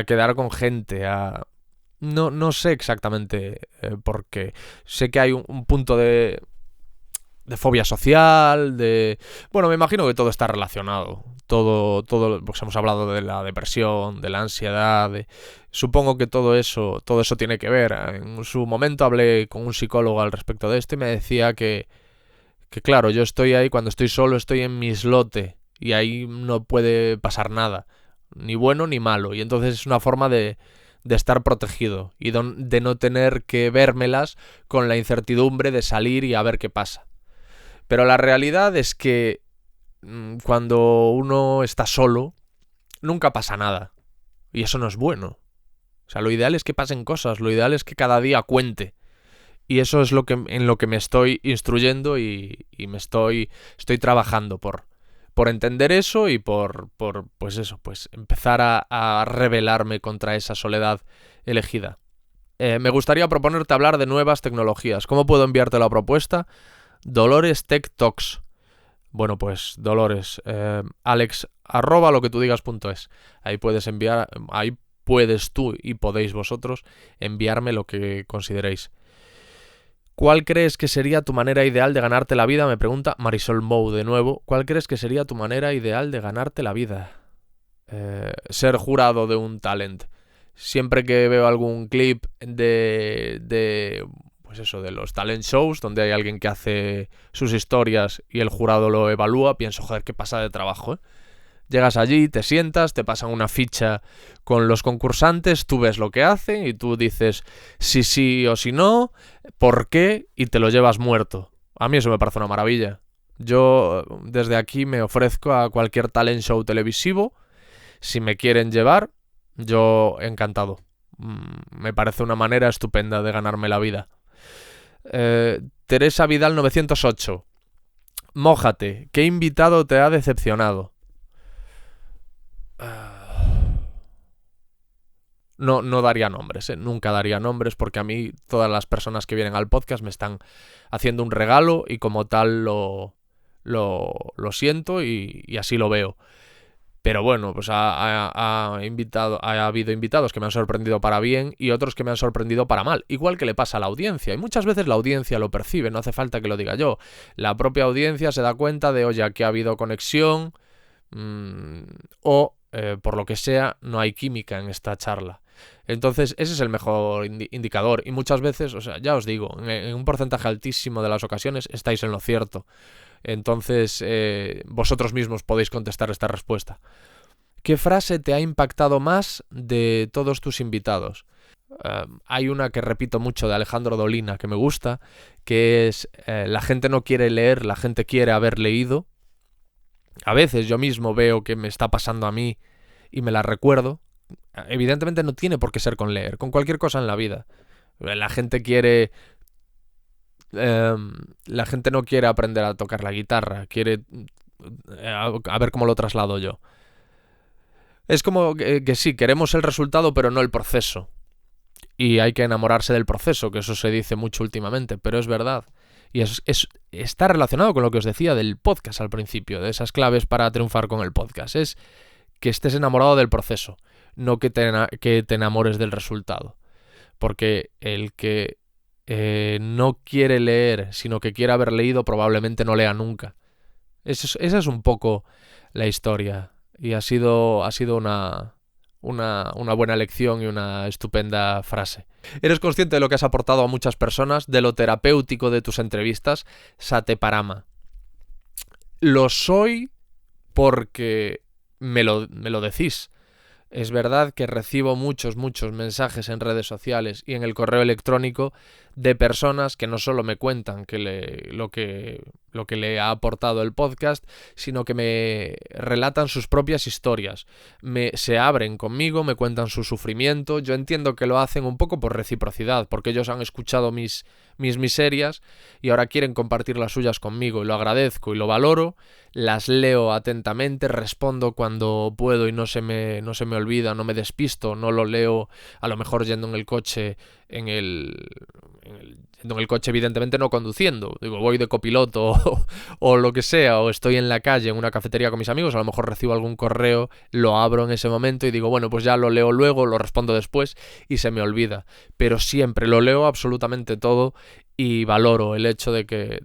S1: quedar con gente, no sé exactamente por qué. Sé que hay un punto de fobia social, Bueno, me imagino que todo está relacionado. Todo, pues hemos hablado de la depresión, de la ansiedad, supongo que todo eso tiene que ver. En su momento hablé con un psicólogo al respecto de esto y me decía que claro, yo estoy ahí, cuando estoy solo estoy en mi islote y ahí no puede pasar nada, ni bueno ni malo, y entonces es una forma de estar protegido y de no tener que vérmelas con la incertidumbre de salir y a ver qué pasa. Pero la realidad es que cuando uno está solo, nunca pasa nada. Y eso no es bueno. O sea, lo ideal es que pasen cosas, lo ideal es que cada día cuente. Y eso es en lo que me estoy instruyendo y estoy trabajando por entender eso y por empezar a rebelarme contra esa soledad elegida. Me gustaría proponerte hablar de nuevas tecnologías. ¿Cómo puedo enviarte la propuesta? Dolores Tech Talks. Bueno, pues Dolores, Alex, @loquetudigas.es. Ahí puedes tú y podéis vosotros enviarme lo que consideréis. ¿Cuál crees que sería tu manera ideal de ganarte la vida? Me pregunta Marisol Mou de nuevo. ¿Cuál crees que sería tu manera ideal de ganarte la vida? Ser jurado de un talent. Siempre que veo algún clip pues eso, de los talent shows, donde hay alguien que hace sus historias y el jurado lo evalúa, pienso, joder, qué pasa de trabajo, ¿eh? Llegas allí, te sientas, te pasan una ficha con los concursantes, tú ves lo que hacen y tú dices si sí o si no, por qué, y te lo llevas muerto. A mí eso me parece una maravilla. Yo desde aquí me ofrezco a cualquier talent show televisivo. Si me quieren llevar, yo encantado. Me parece una manera estupenda de ganarme la vida. Teresa Vidal 908. Mójate, ¿qué invitado te ha decepcionado? No daría nombres, nunca daría nombres, porque a mí todas las personas que vienen al podcast me están haciendo un regalo y como tal lo siento y así lo veo. Pero bueno, pues ha habido invitados que me han sorprendido para bien y otros que me han sorprendido para mal. Igual que le pasa a la audiencia. Y muchas veces la audiencia lo percibe, no hace falta que lo diga yo. La propia audiencia se da cuenta de, oye, aquí ha habido conexión o, por lo que sea, no hay química en esta charla. Entonces, ese es el mejor indicador. Y muchas veces, o sea, ya os digo, en un porcentaje altísimo de las ocasiones estáis en lo cierto. Entonces, vosotros mismos podéis contestar esta respuesta. ¿Qué frase te ha impactado más de todos tus invitados? Hay una que repito mucho de Alejandro Dolina que me gusta, que es la gente no quiere leer, la gente quiere haber leído. A veces yo mismo veo que me está pasando a mí y me la recuerdo. Evidentemente no tiene por qué ser con leer, con cualquier cosa en la vida. La gente quiere... la gente no quiere aprender a tocar la guitarra, quiere... a ver cómo lo traslado yo. Es como que sí, queremos el resultado, pero no el proceso. Y hay que enamorarse del proceso, que eso se dice mucho últimamente, pero es verdad. Y está relacionado con lo que os decía del podcast al principio, de esas claves para triunfar con el podcast. Es que estés enamorado del proceso, no que te enamores del resultado. Porque el que no quiere leer, sino que quiere haber leído, probablemente no lea nunca. Esa es un poco la historia. Y ha sido una buena lección y una estupenda frase. ¿Eres consciente de lo que has aportado a muchas personas, de lo terapéutico de tus entrevistas? Sateparama. Lo soy porque me lo decís. Es verdad que recibo muchos mensajes en redes sociales y en el correo electrónico de personas que no solo me cuentan lo que le ha aportado el podcast, sino que me relatan sus propias historias. Se abren conmigo, me cuentan su sufrimiento. Yo entiendo que lo hacen un poco por reciprocidad, porque ellos han escuchado mis miserias y ahora quieren compartir las suyas conmigo, y lo agradezco y lo valoro. Las leo atentamente, respondo cuando puedo y no se me olvida, no me despisto, no lo leo a lo mejor yendo en el coche, yendo en el coche evidentemente no conduciendo, digo, voy de copiloto o lo que sea, o estoy en la calle en una cafetería con mis amigos, a lo mejor recibo algún correo, lo abro en ese momento y digo, bueno, pues ya lo leo luego, lo respondo después y se me olvida, pero siempre lo leo absolutamente todo. Y valoro el hecho de que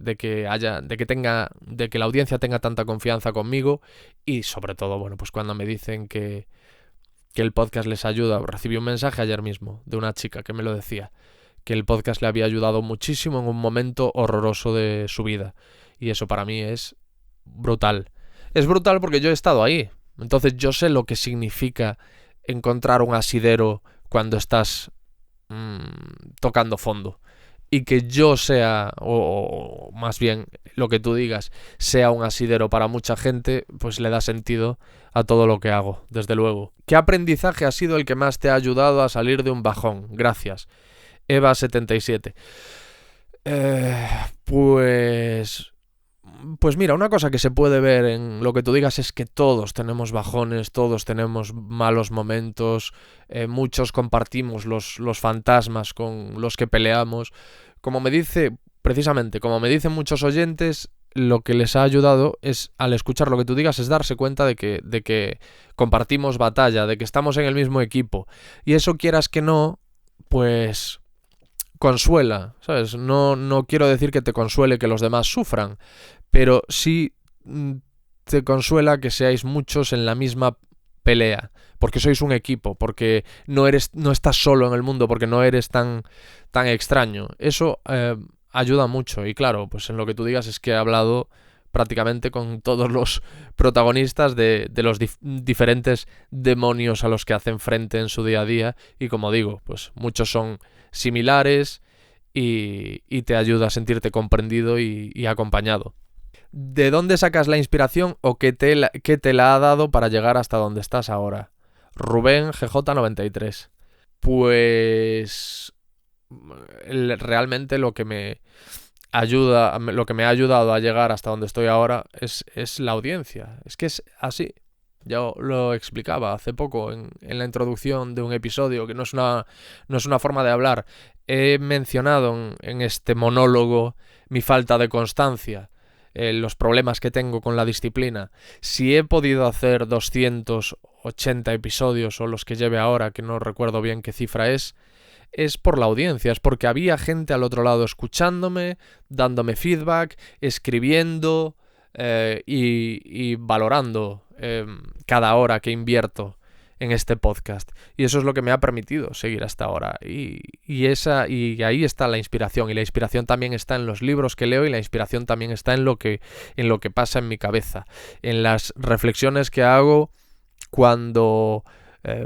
S1: la audiencia tenga tanta confianza conmigo y sobre todo, bueno, pues cuando me dicen que el podcast les ayuda. Recibí un mensaje ayer mismo de una chica que me lo decía, que el podcast le había ayudado muchísimo en un momento horroroso de su vida. Y eso para mí es brutal. Es brutal porque yo he estado ahí. Entonces yo sé lo que significa encontrar un asidero cuando estás tocando fondo. Y que yo sea, o más bien lo que tú digas, sea un asidero para mucha gente, pues le da sentido a todo lo que hago, desde luego. ¿Qué aprendizaje ha sido el que más te ha ayudado a salir de un bajón? Gracias. Eva77. Pues mira, una cosa que se puede ver en lo que tú digas es que todos tenemos bajones, todos tenemos malos momentos, muchos compartimos los fantasmas con los que peleamos. Como me dicen muchos oyentes, lo que les ha ayudado es, al escuchar lo que tú digas, es darse cuenta de que compartimos batalla, de que estamos en el mismo equipo. Y eso, quieras que no, pues consuela, ¿sabes? No quiero decir que te consuele que los demás sufran, pero sí te consuela que seáis muchos en la misma pelea, porque sois un equipo, porque no estás solo en el mundo, porque no eres tan extraño. Eso ayuda mucho. Y claro, pues en lo que tú digas es que he hablado prácticamente con todos los protagonistas de los diferentes demonios a los que hacen frente en su día a día, y como digo, pues muchos son similares y te ayuda a sentirte comprendido y acompañado. ¿De dónde sacas la inspiración o qué te la ha dado para llegar hasta donde estás ahora? Rubén GJ93. Pues realmente lo que me ha ayudado a llegar hasta donde estoy ahora es la audiencia. Es que es así. Yo lo explicaba hace poco en la introducción de un episodio, que no es una forma de hablar. He mencionado en este monólogo mi falta de constancia, los problemas que tengo con la disciplina. Si he podido hacer 280 episodios o los que lleve ahora, que no recuerdo bien qué cifra es por la audiencia, es porque había gente al otro lado escuchándome, dándome feedback, escribiendo y valorando cada hora que invierto en este podcast. Y eso es lo que me ha permitido seguir hasta ahora. Y ahí está la inspiración. Y la inspiración también está en los libros que leo, y la inspiración también está en lo que pasa en mi cabeza, en las reflexiones que hago cuando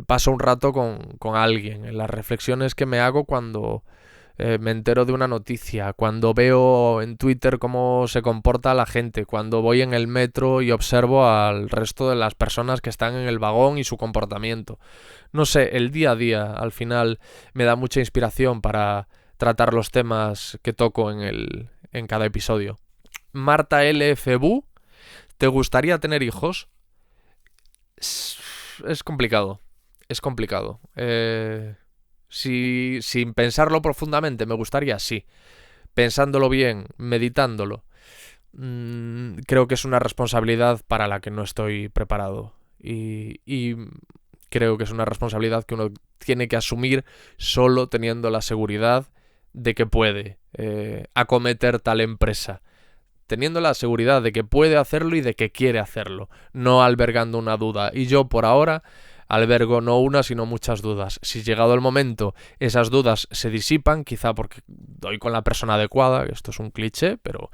S1: paso un rato con alguien, en las reflexiones que me hago cuando me entero de una noticia, cuando veo en Twitter cómo se comporta la gente, cuando voy en el metro y observo al resto de las personas que están en el vagón y su comportamiento. No sé, el día a día al final me da mucha inspiración para tratar los temas que toco en cada episodio. Marta LF Bu, ¿te gustaría tener hijos? Es complicado. Es complicado. Sin pensarlo profundamente, me gustaría, sí. Pensándolo bien, meditándolo, creo que es una responsabilidad para la que no estoy preparado. Y creo que es una responsabilidad que uno tiene que asumir solo teniendo la seguridad de que puede acometer tal empresa. Teniendo la seguridad de que puede hacerlo y de que quiere hacerlo, no albergando una duda. Y yo por ahora albergo no una, sino muchas dudas. Si llegado el momento esas dudas se disipan, quizá porque doy con la persona adecuada, que esto es un cliché, pero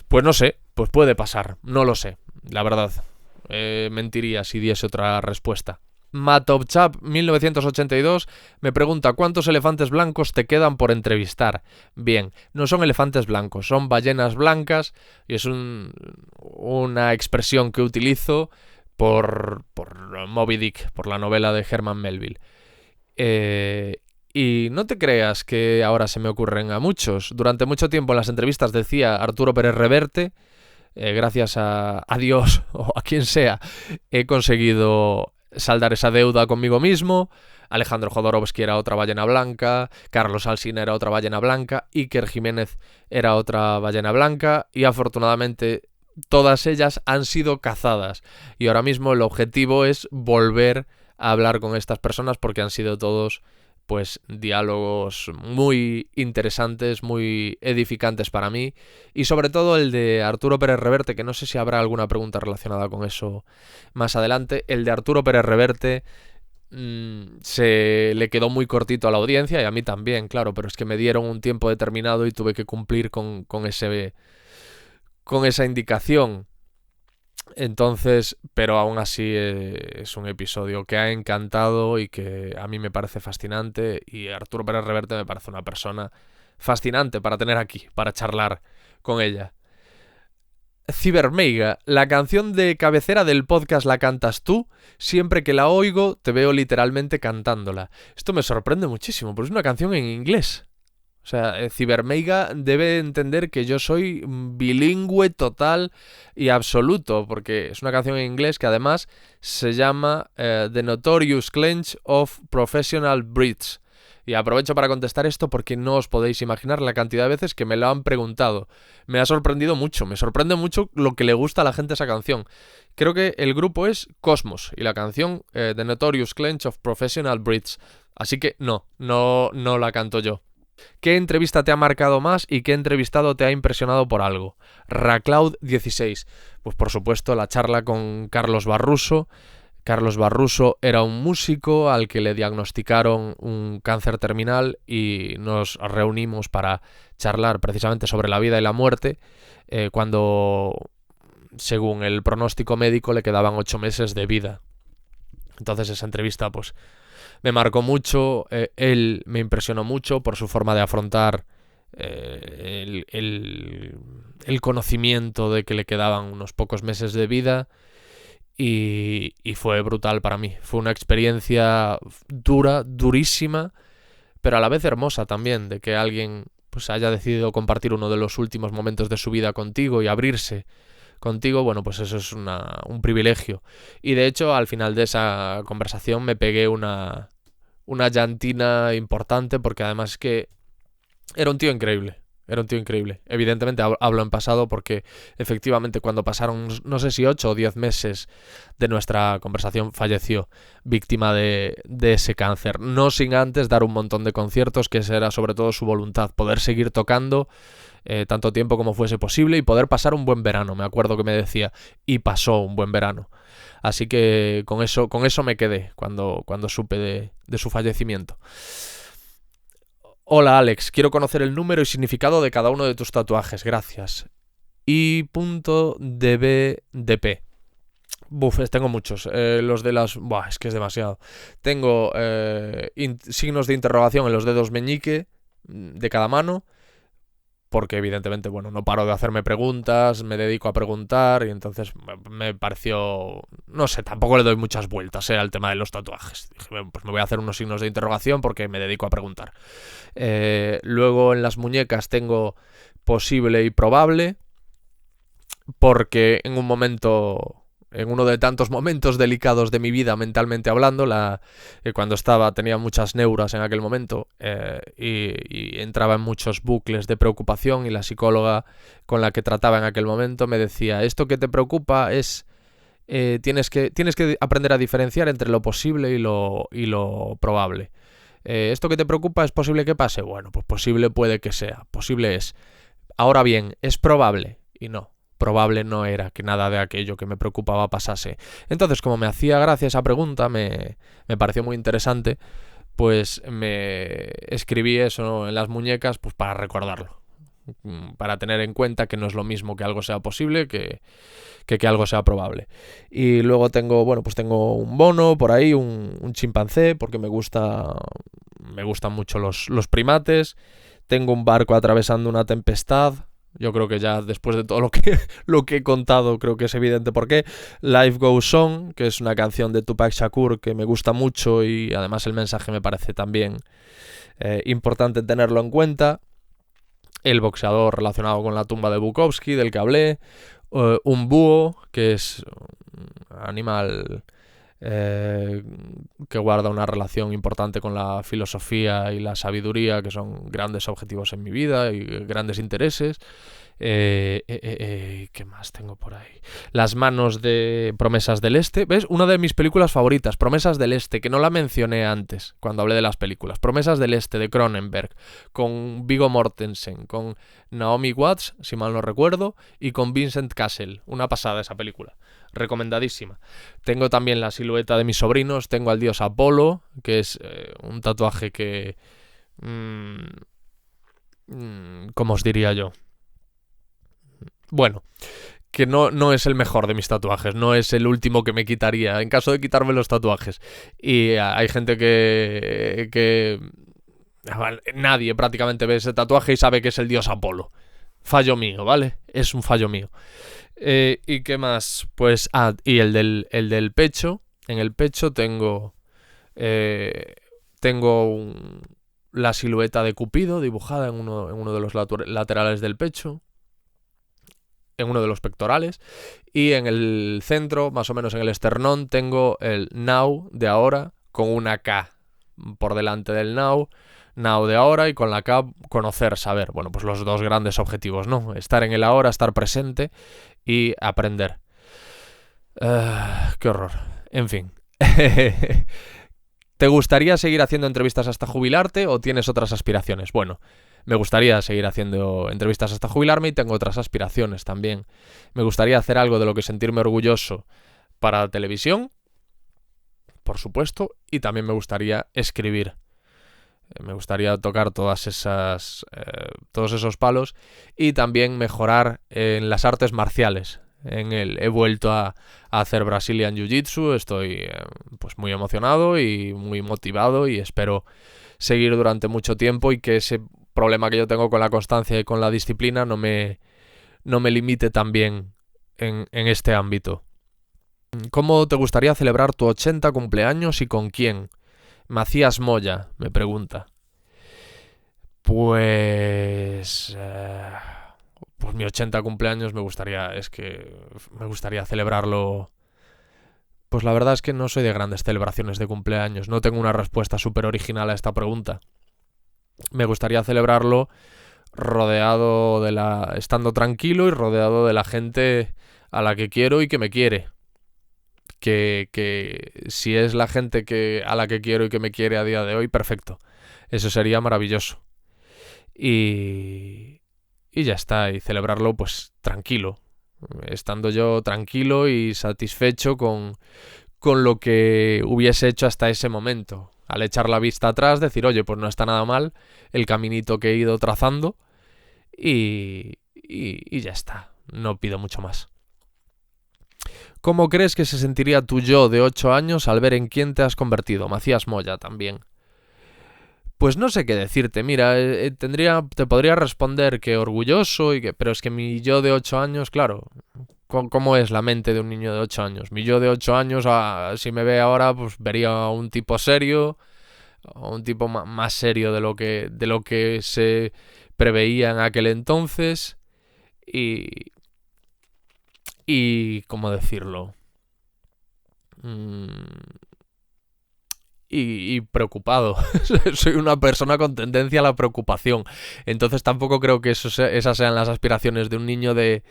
S1: pues no sé, pues puede pasar, no lo sé, la verdad. Mentiría si diese otra respuesta. Matopchap 1982 me pregunta ¿cuántos elefantes blancos te quedan por entrevistar? Bien, no son elefantes blancos, son ballenas blancas y es una expresión que utilizo por Moby Dick, por la novela de Herman Melville. Y no te creas que ahora se me ocurren a muchos. Durante mucho tiempo en las entrevistas decía Arturo Pérez Reverte. Gracias a Dios o a quien sea, he conseguido saldar esa deuda conmigo mismo. Alejandro Jodorowsky era otra ballena blanca, Carlos Alsina era otra ballena blanca, Iker Jiménez era otra ballena blanca y afortunadamente todas ellas han sido cazadas. Y ahora mismo el objetivo es volver a hablar con estas personas porque han sido todos pues diálogos muy interesantes, muy edificantes para mí y sobre todo el de Arturo Pérez Reverte, que no sé si habrá alguna pregunta relacionada con eso más adelante. El de Arturo Pérez Reverte se le quedó muy cortito a la audiencia y a mí también, claro, pero es que me dieron un tiempo determinado y tuve que cumplir con esa indicación. Entonces, pero aún así es un episodio que ha encantado y que a mí me parece fascinante y Arturo Pérez Reverte me parece una persona fascinante para tener aquí, para charlar con ella. Cibermeiga, la canción de cabecera del podcast la cantas tú, siempre que la oigo te veo literalmente cantándola. Esto me sorprende muchísimo, porque es una canción en inglés. O sea, Cibermeiga debe entender que yo soy bilingüe total y absoluto, porque es una canción en inglés que además se llama The Notorious Clench of Professional Breeds. Y aprovecho para contestar esto porque no os podéis imaginar la cantidad de veces que me lo han preguntado. Me ha sorprendido mucho, me sorprende mucho lo que le gusta a la gente a esa canción. Creo que el grupo es Cosmos y la canción The Notorious Clench of Professional Breeds. Así que no la canto yo. ¿Qué entrevista te ha marcado más y qué entrevistado te ha impresionado por algo? Racloud16. Pues por supuesto la charla con Carlos Barruso. Carlos Barruso era un músico al que le diagnosticaron un cáncer terminal y nos reunimos para charlar precisamente sobre la vida y la muerte cuando, según el pronóstico médico, le quedaban 8 meses de vida. Entonces esa entrevista pues me marcó mucho, él me impresionó mucho por su forma de afrontar el conocimiento de que le quedaban unos pocos meses de vida y fue brutal para mí. Fue una experiencia dura, durísima, pero a la vez hermosa también, de que alguien pues haya decidido compartir uno de los últimos momentos de su vida contigo y abrirse contigo, bueno, pues eso es un privilegio. Y de hecho, al final de esa conversación me pegué una llantina importante porque además es que era un tío increíble. Era un tío increíble. Evidentemente hablo en pasado porque efectivamente cuando pasaron, no sé si 8 o 10 meses de nuestra conversación, falleció víctima de ese cáncer. No sin antes dar un montón de conciertos, que esa era sobre todo su voluntad, poder seguir tocando tanto tiempo como fuese posible y poder pasar un buen verano. Me acuerdo que me decía, y pasó un buen verano. Así que con eso me quedé cuando supe de su fallecimiento. Hola Alex, quiero conocer el número y significado de cada uno de tus tatuajes, gracias. I.dbdp. Tengo muchos. Los de las... es que es demasiado. Tengo signos de interrogación en los dedos meñique, de cada mano, porque evidentemente, bueno, no paro de hacerme preguntas, me dedico a preguntar y entonces me pareció, no sé, tampoco le doy muchas vueltas al tema de los tatuajes. Dije, pues me voy a hacer unos signos de interrogación porque me dedico a preguntar. Luego en las muñecas tengo posible y probable, porque en un momento, en uno de tantos momentos delicados de mi vida mentalmente hablando, cuando tenía muchas neuras en aquel momento, y entraba en muchos bucles de preocupación, y la psicóloga con la que trataba en aquel momento me decía, esto que te preocupa es, tienes que aprender a diferenciar entre lo posible y lo probable. Esto que te preocupa es posible que pase. Bueno, pues posible puede que sea, posible es. Ahora bien, es probable, y no. Probable no era que nada de aquello que me preocupaba pasase. Entonces, como me hacía gracia esa pregunta, me pareció muy interesante, pues me escribí eso, ¿no?, en las muñecas, pues para recordarlo, para tener en cuenta que no es lo mismo que algo sea posible que algo sea probable. Y luego tengo un bono por ahí, un chimpancé, porque me gustan mucho los primates. Tengo un barco atravesando una tempestad. Yo creo que ya después de todo lo que he contado, creo que es evidente por qué. Life Goes On, que es una canción de Tupac Shakur que me gusta mucho y además el mensaje me parece también importante tenerlo en cuenta. El boxeador relacionado con la tumba de Bukowski, del que hablé. Un búho, que es un animal que guarda una relación importante con la filosofía y la sabiduría, que son grandes objetivos en mi vida y grandes intereses. ¿Qué más tengo por ahí? Las manos de Promesas del Este. ¿Ves? Una de mis películas favoritas, Promesas del Este, que no la mencioné antes cuando hablé de las películas. Promesas del Este, de Cronenberg, con Viggo Mortensen, con Naomi Watts, si mal no recuerdo, y con Vincent Cassel. Una pasada esa película. Recomendadísima. Tengo también la silueta de mis sobrinos. Tengo al dios Apolo, que es un tatuaje que... ¿cómo os diría yo? Bueno, que no es el mejor de mis tatuajes, no es el último que me quitaría en caso de quitarme los tatuajes. Y hay gente que nadie prácticamente ve ese tatuaje y sabe que es el dios Apolo. Fallo mío, ¿vale? Es un fallo mío. ¿Y qué más? Pues, y el del pecho. En el pecho tengo la silueta de Cupido dibujada en uno de los laterales del pecho, en uno de los pectorales, y en el centro, más o menos en el esternón, tengo el now de ahora con una K por delante del now de ahora, y con la K conocer, saber. Bueno, pues los dos grandes objetivos, ¿no? Estar en el ahora, estar presente y aprender. Qué horror. En fin. ¿Te gustaría seguir haciendo entrevistas hasta jubilarte o tienes otras aspiraciones? Bueno, me gustaría seguir haciendo entrevistas hasta jubilarme y tengo otras aspiraciones también. Me gustaría hacer algo de lo que sentirme orgulloso para la televisión, por supuesto, y también me gustaría escribir. Me gustaría tocar todos esos palos y también mejorar en las artes marciales. He vuelto a hacer Brazilian Jiu-Jitsu, estoy pues muy emocionado y muy motivado y espero seguir durante mucho tiempo y que ese problema que yo tengo con la constancia y con la disciplina no me limite también en este ámbito. ¿Cómo te gustaría celebrar tu 80 cumpleaños y con quién? Macías Moya me pregunta. Pues mi 80 cumpleaños me gustaría celebrarlo. Pues la verdad es que no soy de grandes celebraciones de cumpleaños. No tengo una respuesta súper original a esta pregunta. Me gustaría celebrarlo estando tranquilo y rodeado de la gente a la que quiero y que me quiere. Que si es la gente a la que quiero y que me quiere a día de hoy, perfecto. Eso sería maravilloso. Y ya está, y celebrarlo pues tranquilo, estando yo tranquilo y satisfecho con lo que hubiese hecho hasta ese momento. Al echar la vista atrás, decir, oye, pues no está nada mal el caminito que he ido trazando y ya está, no pido mucho más. ¿Cómo crees que se sentiría tu yo de 8 años al ver en quién te has convertido? Macías Moya también. Pues no sé qué decirte. Mira, te podría responder que orgulloso, pero es que mi yo de 8 años, claro, ¿cómo es la mente de un niño de 8 años? Mi yo de 8 años, si me ve ahora, pues vería a un tipo serio, a un tipo más serio de lo que se preveía en aquel entonces. Y, ¿cómo decirlo? Mm, y preocupado. Soy una persona con tendencia a la preocupación. Entonces tampoco creo que esas sean las aspiraciones de un niño de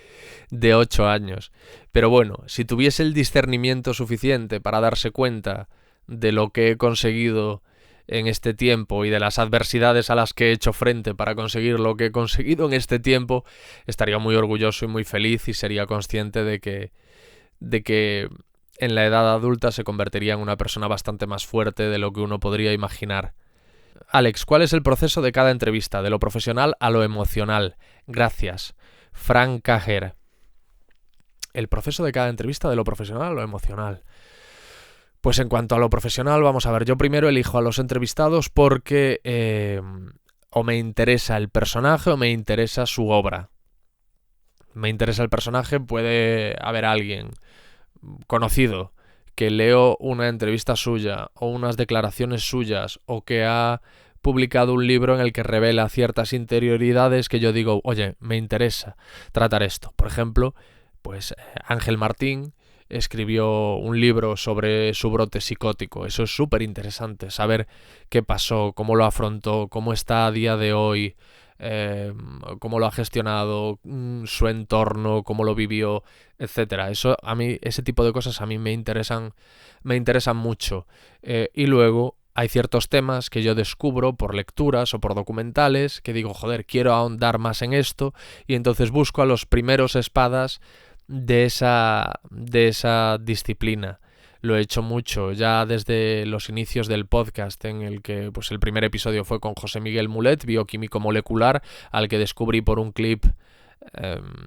S1: 8 años. Pero bueno, si tuviese el discernimiento suficiente para darse cuenta de lo que he conseguido en este tiempo y de las adversidades a las que he hecho frente para conseguir lo que he conseguido en este tiempo, estaría muy orgulloso y muy feliz y sería consciente de que en la edad adulta se convertiría en una persona bastante más fuerte de lo que uno podría imaginar. Alex, ¿cuál es el proceso de cada entrevista, de lo profesional a lo emocional? Gracias. Frank Cajer. El proceso de cada entrevista, de lo profesional a lo emocional. Pues en cuanto a lo profesional, vamos a ver, yo primero elijo a los entrevistados porque o me interesa el personaje o me interesa su obra. Me interesa el personaje, puede haber alguien conocido que leo una entrevista suya o unas declaraciones suyas o que ha publicado un libro en el que revela ciertas interioridades que yo digo, oye, me interesa tratar esto. Por ejemplo, pues Ángel Martín escribió un libro sobre su brote psicótico. Eso es súper interesante, saber qué pasó, cómo lo afrontó, cómo está a día de hoy, cómo lo ha gestionado, su entorno, cómo lo vivió, etcétera. Eso a mí, ese tipo de cosas a mí me interesan mucho. Y luego hay ciertos temas que yo descubro por lecturas o por documentales que digo, joder, quiero ahondar más en esto, y entonces busco a los primeros espadas de esa disciplina. Lo he hecho mucho ya desde los inicios del podcast, en el que pues el primer episodio fue con José Miguel Mulet, bioquímico molecular, al que descubrí por un clip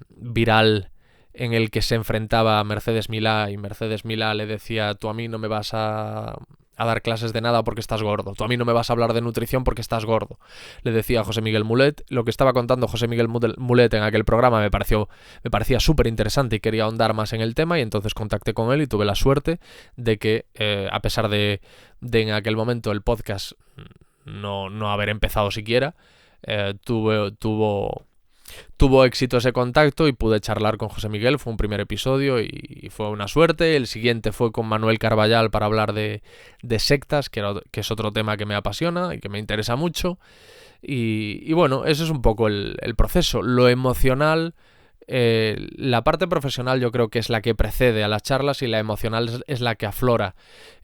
S1: viral en el que se enfrentaba a Mercedes Milá, y Mercedes Milá le decía, tú a mí no me vas a dar clases de nada porque estás gordo, tú a mí no me vas a hablar de nutrición porque estás gordo, le decía a José Miguel Mulet. Lo que estaba contando José Miguel Mulet en aquel programa me parecía súper interesante y quería ahondar más en el tema, y entonces contacté con él y tuve la suerte de que a pesar de en aquel momento el podcast no haber empezado siquiera, tuvo éxito ese contacto y pude charlar con José Miguel. Fue un primer episodio y fue una suerte. El siguiente fue con Manuel Carballal para hablar de sectas, que es otro tema que me apasiona y que me interesa mucho. Y bueno, ese es un poco el proceso. Lo emocional, la parte profesional yo creo que es la que precede a las charlas, y la emocional es la que aflora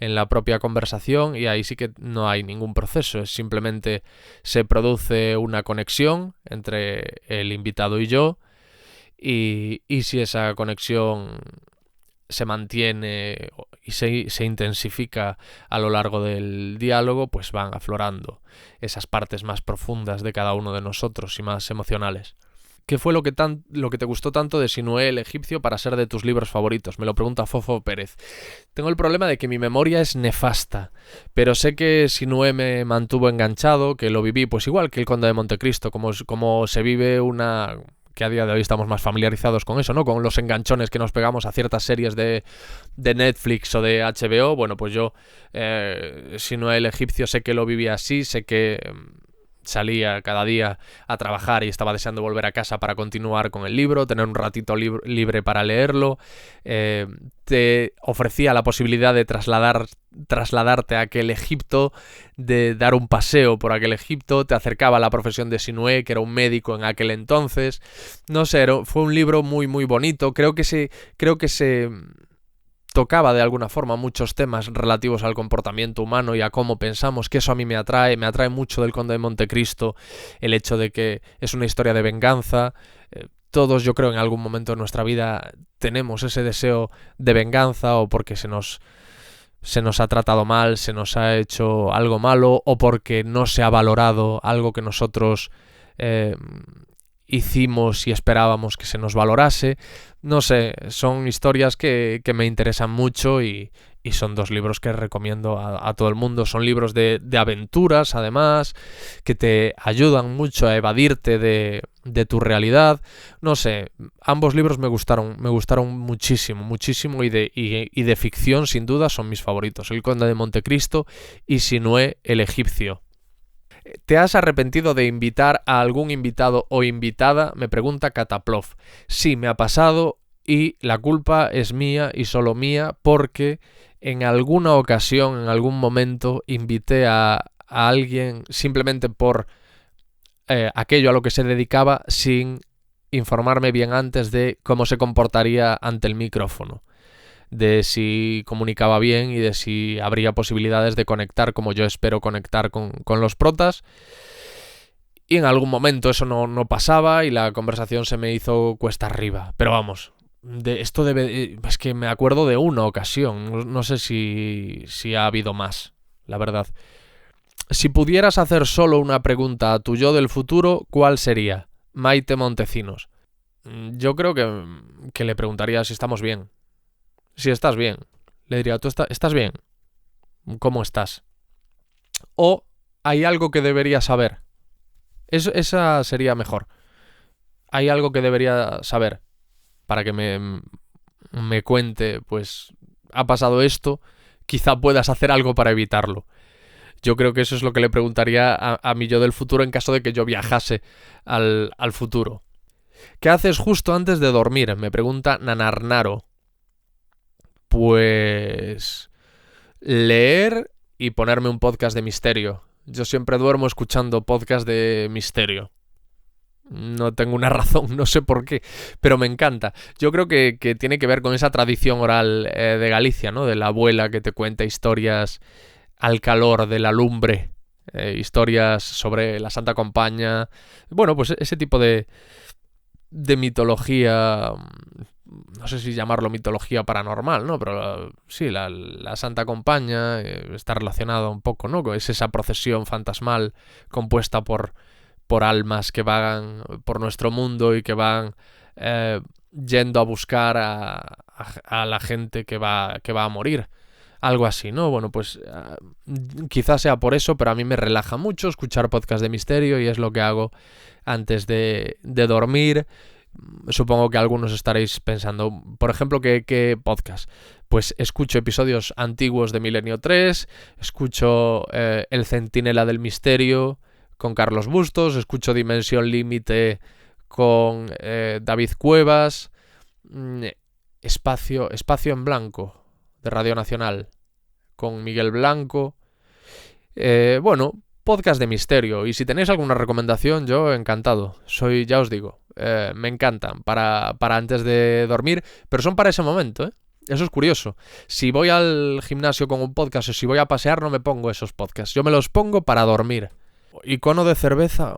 S1: en la propia conversación, y ahí sí que no hay ningún proceso, es simplemente se produce una conexión entre el invitado y yo, y si esa conexión se mantiene y se intensifica a lo largo del diálogo, pues van aflorando esas partes más profundas de cada uno de nosotros y más emocionales. ¿Qué fue lo que te gustó tanto de Sinué el egipcio para ser de tus libros favoritos? Me lo pregunta Fofo Pérez. Tengo el problema de que mi memoria es nefasta, pero sé que Sinué me mantuvo enganchado, que lo viví pues igual que el Conde de Montecristo, como se vive que a día de hoy estamos más familiarizados con eso, ¿no? Con los enganchones que nos pegamos a ciertas series de Netflix o de HBO. Bueno, pues yo, Sinué el egipcio, sé que lo viví así, sé que salía cada día a trabajar y estaba deseando volver a casa para continuar con el libro, tener un ratito libre para leerlo. Te ofrecía la posibilidad de trasladarte a aquel Egipto, de dar un paseo por aquel Egipto, te acercaba a la profesión de Sinué, que era un médico en aquel entonces. No sé, fue un libro muy muy bonito. Creo que se tocaba de alguna forma muchos temas relativos al comportamiento humano y a cómo pensamos, que eso a mí me atrae mucho del Conde de Montecristo, el hecho de que es una historia de venganza. Todos, yo creo, en algún momento de nuestra vida tenemos ese deseo de venganza, o porque se nos ha tratado mal, se nos ha hecho algo malo, o porque no se ha valorado algo que nosotros hicimos y esperábamos que se nos valorase. No sé, son historias que me interesan mucho y y son 2 libros que recomiendo a todo el mundo. Son libros de aventuras, además, que te ayudan mucho a evadirte de tu realidad. No sé, ambos libros me gustaron muchísimo, y de ficción, sin duda, son mis favoritos. El Conde de Montecristo y Sinué el egipcio. ¿Te has arrepentido de invitar a algún invitado o invitada? Me pregunta Kataplov. Sí, me ha pasado y la culpa es mía y solo mía, porque en alguna ocasión, en algún momento, invité a alguien simplemente por aquello a lo que se dedicaba, sin informarme bien antes de cómo se comportaría ante el micrófono, de si comunicaba bien y de si habría posibilidades de conectar como yo espero conectar con los protas. Y en algún momento eso no pasaba y la conversación se me hizo cuesta arriba. Pero vamos, es que me acuerdo de una ocasión, no sé si ha habido más, la verdad. Si pudieras hacer solo una pregunta a tu yo del futuro, ¿cuál sería? Maite Montecinos. Yo creo que le preguntaría si estamos bien. Si estás bien. Le diría, ¿tú estás bien? ¿Cómo estás? O hay algo que debería saber. Esa sería mejor. Hay algo que debería saber para que me cuente, pues ha pasado esto, quizá puedas hacer algo para evitarlo. Yo creo que eso es lo que le preguntaría a mi yo del futuro en caso de que yo viajase al futuro. ¿Qué haces justo antes de dormir? Me pregunta Nanarnaro. Pues leer y ponerme un podcast de misterio. Yo siempre duermo escuchando podcast de misterio. No tengo una razón, no sé por qué, pero me encanta. Yo creo que tiene que ver con esa tradición oral de Galicia, ¿no? De la abuela que te cuenta historias al calor de la lumbre, historias sobre la Santa Compaña. Bueno, pues ese tipo de mitología, no sé si llamarlo mitología paranormal, ¿no? Pero sí, la Santa Compaña está relacionada un poco, ¿no? Es esa procesión fantasmal compuesta por almas que vagan por nuestro mundo y que van yendo a buscar a la gente que va a morir. Algo así, ¿no? Bueno, pues quizás sea por eso, pero a mí me relaja mucho escuchar podcast de misterio y es lo que hago antes de dormir. Supongo que algunos estaréis pensando, por ejemplo, ¿qué podcast? Pues escucho episodios antiguos de Milenio 3, escucho El Centinela del Misterio con Carlos Bustos, escucho Dimensión Límite con David Cuevas, Espacio en Blanco de Radio Nacional con Miguel Blanco. Bueno, podcast de misterio. Y si tenéis alguna recomendación, yo encantado. Ya os digo, me encantan para antes de dormir, pero son para ese momento, ¿eh? Eso es curioso. Si voy al gimnasio con un podcast o si voy a pasear, no me pongo esos podcasts. Yo me los pongo para dormir. Icono de cerveza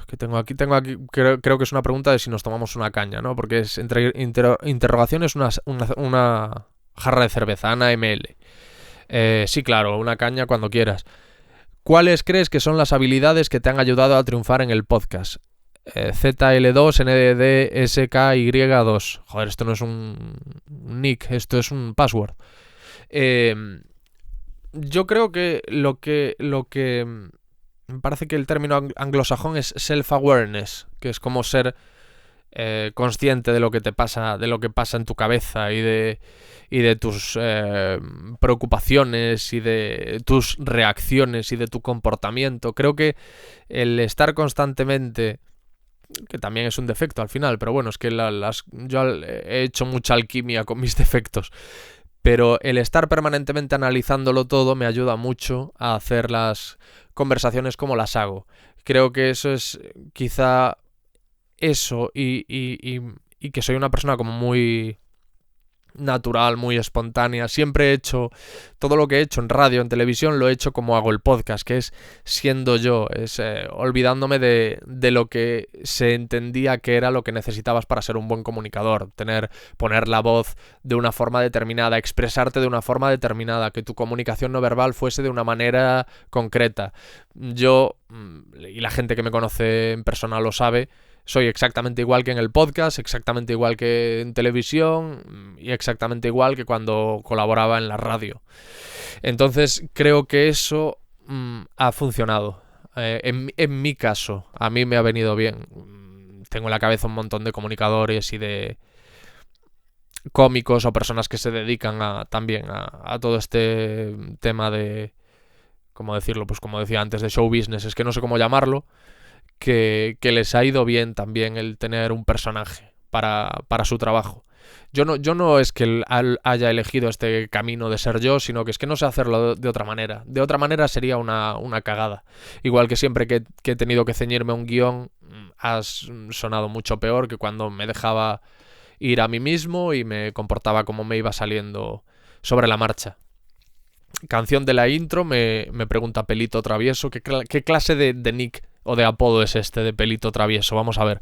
S1: que tengo aquí, creo que es una pregunta de si nos tomamos una caña, ¿no? Porque es entre interrogaciones una jarra de cerveza, Ana ML. Sí, claro, una caña cuando quieras. ¿Cuáles crees que son las habilidades que te han ayudado a triunfar en el podcast? ZL2 NDDSKY2. Joder, esto no es un nick, esto es un password. Yo creo que lo que me parece que el término anglosajón es self-awareness, que es como ser consciente de lo que te pasa, de lo que pasa en tu cabeza y de tus preocupaciones y de tus reacciones y de tu comportamiento. Creo que el estar constantemente, que también es un defecto al final, pero bueno, es que yo he hecho mucha alquimia con mis defectos, pero el estar permanentemente analizándolo todo me ayuda mucho a hacer las conversaciones como las hago. Creo que eso es quizá eso y que soy una persona como muy natural, muy espontánea. Siempre he hecho todo lo que he hecho en radio, en televisión, lo he hecho como hago el podcast, que es siendo yo, es olvidándome de lo que se entendía que era lo que necesitabas para ser un buen comunicador, poner la voz de una forma determinada, expresarte de una forma determinada, que tu comunicación no verbal fuese de una manera concreta. Yo, y la gente que me conoce en persona lo sabe, Soy exactamente igual que en el podcast, exactamente igual que en televisión y exactamente igual que cuando colaboraba en la radio. Entonces creo que eso ha funcionado. En mi caso, a mí me ha venido bien. Tengo en la cabeza un montón de comunicadores y de cómicos o personas que se dedican también a todo este tema de, ¿cómo decirlo? Pues como decía antes, de show business, es que no sé cómo llamarlo, que les ha ido bien también el tener un personaje para su trabajo. Yo no es que haya elegido este camino de ser yo, sino que es que no sé hacerlo de otra manera. De otra manera sería una cagada. Igual que siempre que he tenido que ceñirme a un guión, ha sonado mucho peor que cuando me dejaba ir a mí mismo y me comportaba como me iba saliendo sobre la marcha. Canción de la intro, me pregunta Pelito Travieso. ¿Qué clase de nick o de apodo es este de Pelito Travieso? Vamos a ver.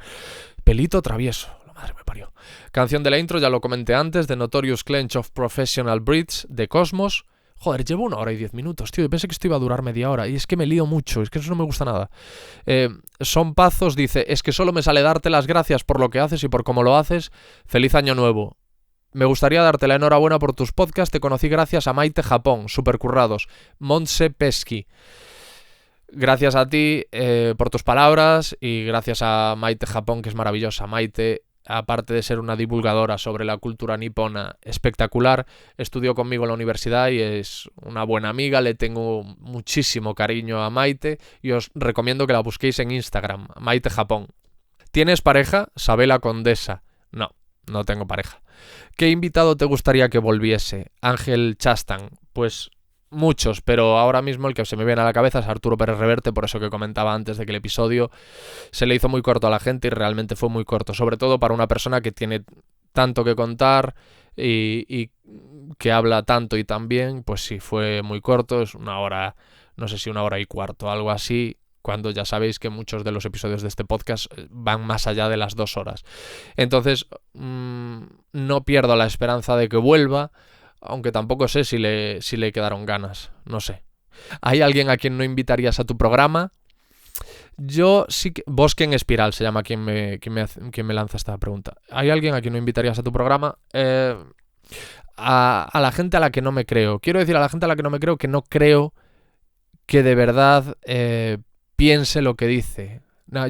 S1: Pelito Travieso. La madre me parió. Canción de la intro, ya lo comenté antes, de Notorious Clench of Professional Breeds, de Cosmos. Joder, llevo 1 hora y 10 minutos, tío. Y pensé que esto iba a durar media hora. Y es que me lío mucho. Es que eso no me gusta nada. Son Pazos dice: es que solo me sale darte las gracias por lo que haces y por cómo lo haces. Feliz año nuevo. Me gustaría darte la enhorabuena por tus podcasts. Te conocí gracias a Maite Japón. Supercurrados. Montse Pesky. Gracias a ti por tus palabras y gracias a Maite Japón, que es maravillosa. Maite, aparte de ser una divulgadora sobre la cultura nipona espectacular, estudió conmigo en la universidad y es una buena amiga. Le tengo muchísimo cariño a Maite y os recomiendo que la busquéis en Instagram, Maite Japón. ¿Tienes pareja? Sabela Condesa. No tengo pareja. ¿Qué invitado te gustaría que volviese? Ángel Chastan. Pues muchos, pero ahora mismo el que se me viene a la cabeza es Arturo Pérez Reverte, por eso que comentaba antes de que el episodio se le hizo muy corto a la gente y realmente fue muy corto, sobre todo para una persona que tiene tanto que contar y que habla tanto y tan bien. Pues sí, fue muy corto, es 1 hora, no sé si 1 hora y cuarto, algo así, cuando ya sabéis que muchos de los episodios de este podcast van más allá de las 2 horas. Entonces, no pierdo la esperanza de que vuelva, aunque tampoco sé si le quedaron ganas, no sé. ¿Hay alguien a quien no invitarías a tu programa? Yo sí que... Bosque en Espiral se llama quien me lanza esta pregunta. ¿Hay alguien a quien no invitarías a tu programa? A la gente a la que no me creo. Quiero decir a la gente a la que no me creo que no creo que de verdad piense lo que dice.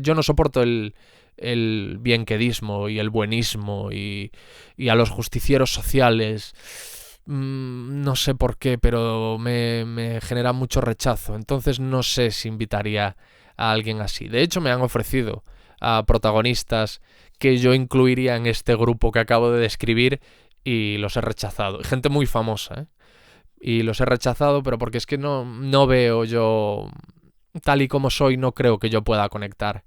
S1: Yo no soporto el bienquedismo y el buenismo y a los justicieros sociales. No sé por qué, pero me genera mucho rechazo. Entonces no sé si invitaría a alguien así. De hecho, me han ofrecido a protagonistas que yo incluiría en este grupo que acabo de describir y los he rechazado. Gente muy famosa, ¿eh? Y los he rechazado, pero porque es que no veo yo... Tal y como soy, no creo que yo pueda conectar.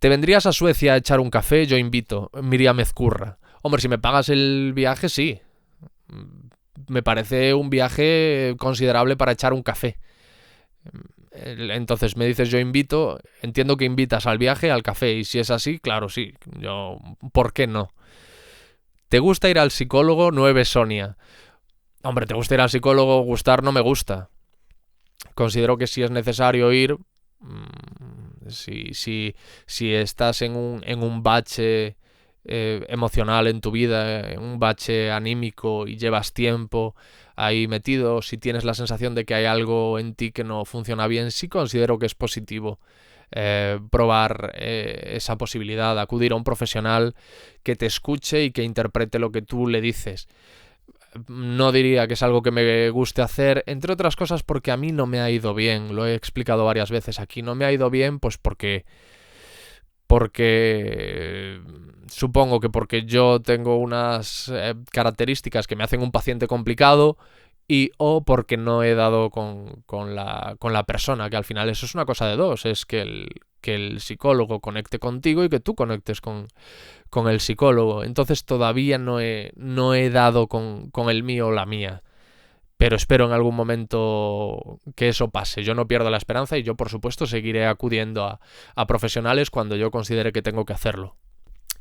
S1: ¿Te vendrías a Suecia a echar un café? Yo invito. Miriam Ezcurra. Hombre, si me pagas el viaje, sí. Me parece un viaje considerable para echar un café. Entonces me dices yo invito, entiendo que invitas al viaje, al café, y si es así, claro, sí. Yo, ¿por qué no? ¿Te gusta ir al psicólogo? 9 Sonia. Hombre, ¿te gusta ir al psicólogo? Gustar no me gusta. Considero que si es necesario ir, si estás en un bache emocional en tu vida, en un bache anímico y llevas tiempo ahí metido, si tienes la sensación de que hay algo en ti que no funciona bien, sí considero que es positivo probar esa posibilidad, acudir a un profesional que te escuche y que interprete lo que tú le dices. No diría que es algo que me guste hacer, entre otras cosas porque a mí no me ha ido bien, lo he explicado varias veces aquí, no me ha ido bien pues porque supongo que porque yo tengo unas características que me hacen un paciente complicado o porque no he dado con la persona, que al final eso es una cosa de dos, es que el psicólogo conecte contigo y que tú conectes con el psicólogo. Entonces todavía no he dado con el mío o la mía, pero espero en algún momento que eso pase. Yo no pierdo la esperanza y yo por supuesto seguiré acudiendo a profesionales cuando yo considere que tengo que hacerlo.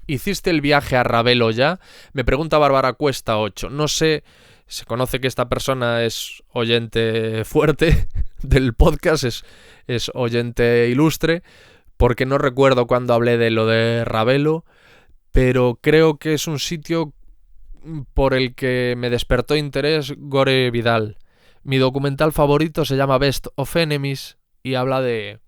S1: ¿Hiciste el viaje a Ravelo ya? Me pregunta Bárbara Cuesta 8. No sé, se conoce que esta persona es oyente fuerte del podcast, es oyente ilustre, porque no recuerdo cuándo hablé de lo de Ravelo, pero creo que es un sitio por el que me despertó interés Gore Vidal. Mi documental favorito se llama Best of Enemies y habla de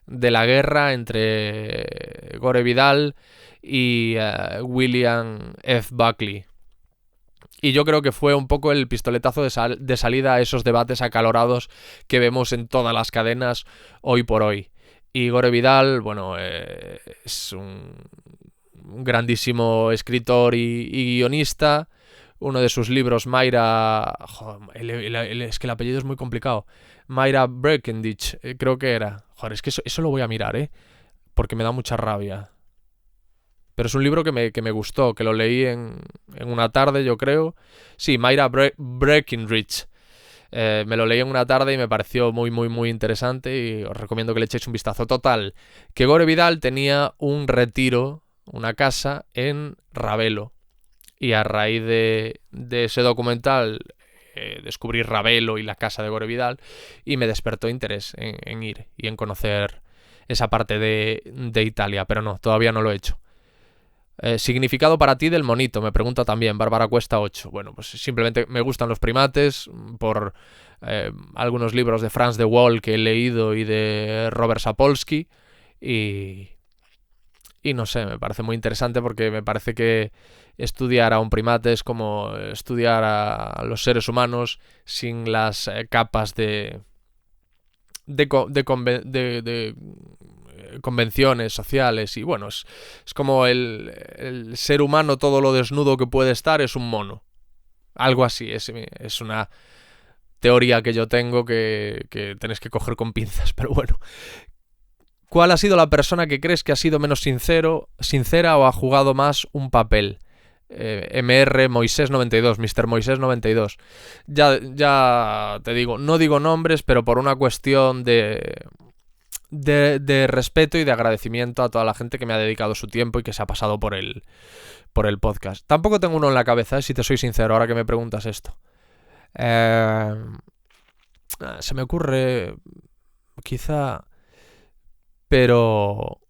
S1: la guerra entre Gore Vidal y William F. Buckley. Y yo creo que fue un poco el pistoletazo de salida a esos debates acalorados que vemos en todas las cadenas hoy por hoy. Y Gore Vidal, bueno, es un grandísimo escritor y guionista. Uno de sus libros, Mayra... Joder, es que el apellido es muy complicado. Mayra Breckenridge, creo que era. Joder, es que eso lo voy a mirar, porque me da mucha rabia. Pero es un libro que me gustó, que lo leí en una tarde, yo creo. Sí, Mayra Breckenridge. Me lo leí en una tarde y me pareció muy, muy, muy interesante y os recomiendo que le echéis un vistazo. Total, que Gore Vidal tenía un retiro, una casa en Ravelo. Y a raíz de ese documental descubrí Ravelo y la casa de Gore Vidal y me despertó interés en ir y en conocer esa parte de Italia. Pero no, todavía no lo he hecho. Significado para ti del monito, me pregunta también Bárbara Cuesta 8. Bueno, pues simplemente me gustan los primates por algunos libros de Franz de Waal que he leído y de Robert Sapolsky y no sé, me parece muy interesante porque me parece que estudiar a un primate es como estudiar a los seres humanos sin las capas de convenciones sociales y bueno, es como el ser humano, todo lo desnudo que puede estar es un mono. Algo así, es una teoría que yo tengo que tenéis que coger con pinzas, pero bueno. ¿Cuál ha sido la persona que crees que ha sido menos sincera o ha jugado más un papel? MR Moisés 92, Mr. Moisés 92. Ya te digo, no digo nombres, pero por una cuestión de respeto y de agradecimiento a toda la gente que me ha dedicado su tiempo y que se ha pasado por el podcast. Tampoco tengo uno en la cabeza, si te soy sincero, ahora que me preguntas esto. Se me ocurre quizá... Pero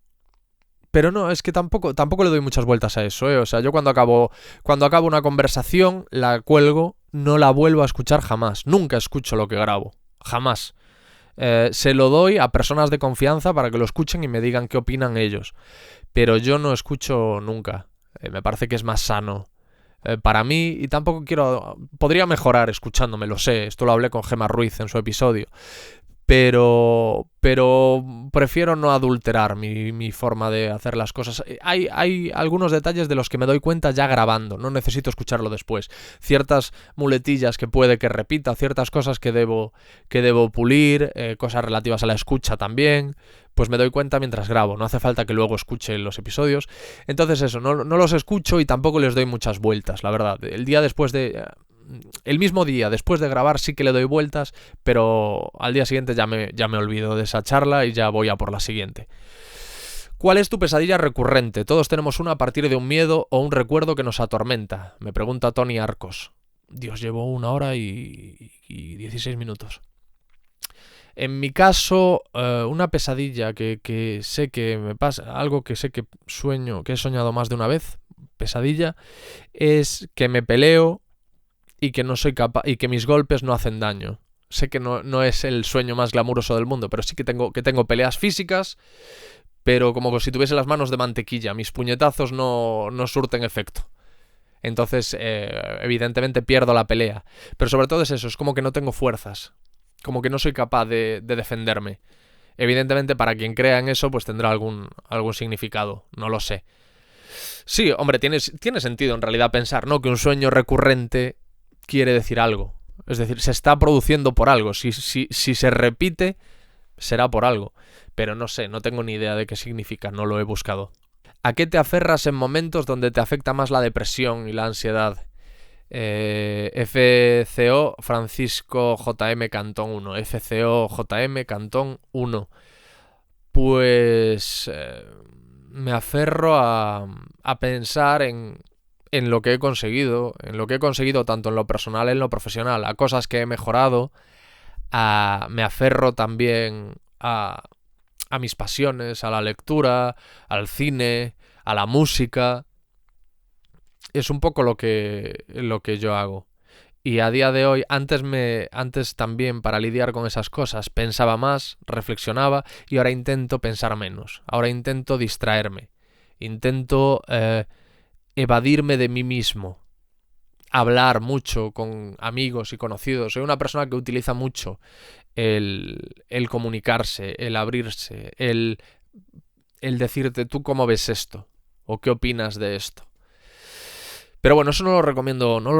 S1: no, es que tampoco le doy muchas vueltas a eso, O sea, yo cuando acabo una conversación, la cuelgo, no la vuelvo a escuchar jamás. Nunca escucho lo que grabo. Jamás. Se lo doy a personas de confianza para que lo escuchen y me digan qué opinan ellos. Pero yo no escucho nunca. Me parece que es más sano para mí y tampoco podría mejorar escuchándome, lo sé. Esto lo hablé con Gemma Ruiz en su episodio. Pero prefiero no adulterar mi forma de hacer las cosas. Hay algunos detalles de los que me doy cuenta ya grabando, no necesito escucharlo después. Ciertas muletillas que puede que repita, ciertas cosas que debo pulir, cosas relativas a la escucha también, pues me doy cuenta mientras grabo, no hace falta que luego escuche los episodios. Entonces eso, no los escucho y tampoco les doy muchas vueltas, la verdad. El mismo día, después de grabar, sí que le doy vueltas, pero al día siguiente ya me olvido de esa charla y ya voy a por la siguiente. ¿Cuál es tu pesadilla recurrente? Todos tenemos una a partir de un miedo o un recuerdo que nos atormenta. Me pregunta Tony Arcos. Dios, llevo 1 hora y 16 minutos. En mi caso, una pesadilla que sé que me pasa, algo que sé que he soñado más de una vez, pesadilla, es que me peleo y que no soy capaz y que mis golpes no hacen daño. Sé que no es el sueño más glamuroso del mundo, pero sí que tengo peleas físicas, pero como si tuviese las manos de mantequilla. Mis puñetazos no surten efecto. Entonces, evidentemente pierdo la pelea. Pero sobre todo es eso, es como que no tengo fuerzas. Como que no soy capaz de defenderme. Evidentemente, para quien crea en eso, pues tendrá algún significado. No lo sé. Sí, hombre, tiene sentido en realidad pensar, ¿no? Que un sueño recurrente quiere decir algo. Es decir, se está produciendo por algo. Si se repite, será por algo. Pero no sé, no tengo ni idea de qué significa, no lo he buscado. ¿A qué te aferras en momentos donde te afecta más la depresión y la ansiedad? FCO Francisco JM Cantón 1. FCO JM Cantón 1. Pues me aferro a pensar en lo que he conseguido, tanto en lo personal, en lo profesional, a cosas que he mejorado. Me aferro también a a mis pasiones, a la lectura, al cine, a la música. Es un poco lo que yo hago. Y a día de hoy, antes también para lidiar con esas cosas pensaba más, reflexionaba, y ahora intento pensar menos. Ahora intento distraerme. Intento evadirme de mí mismo. Hablar mucho con amigos y conocidos. Soy una persona que utiliza mucho el comunicarse, el abrirse, el decirte tú cómo ves esto o qué opinas de esto. Pero bueno, eso no lo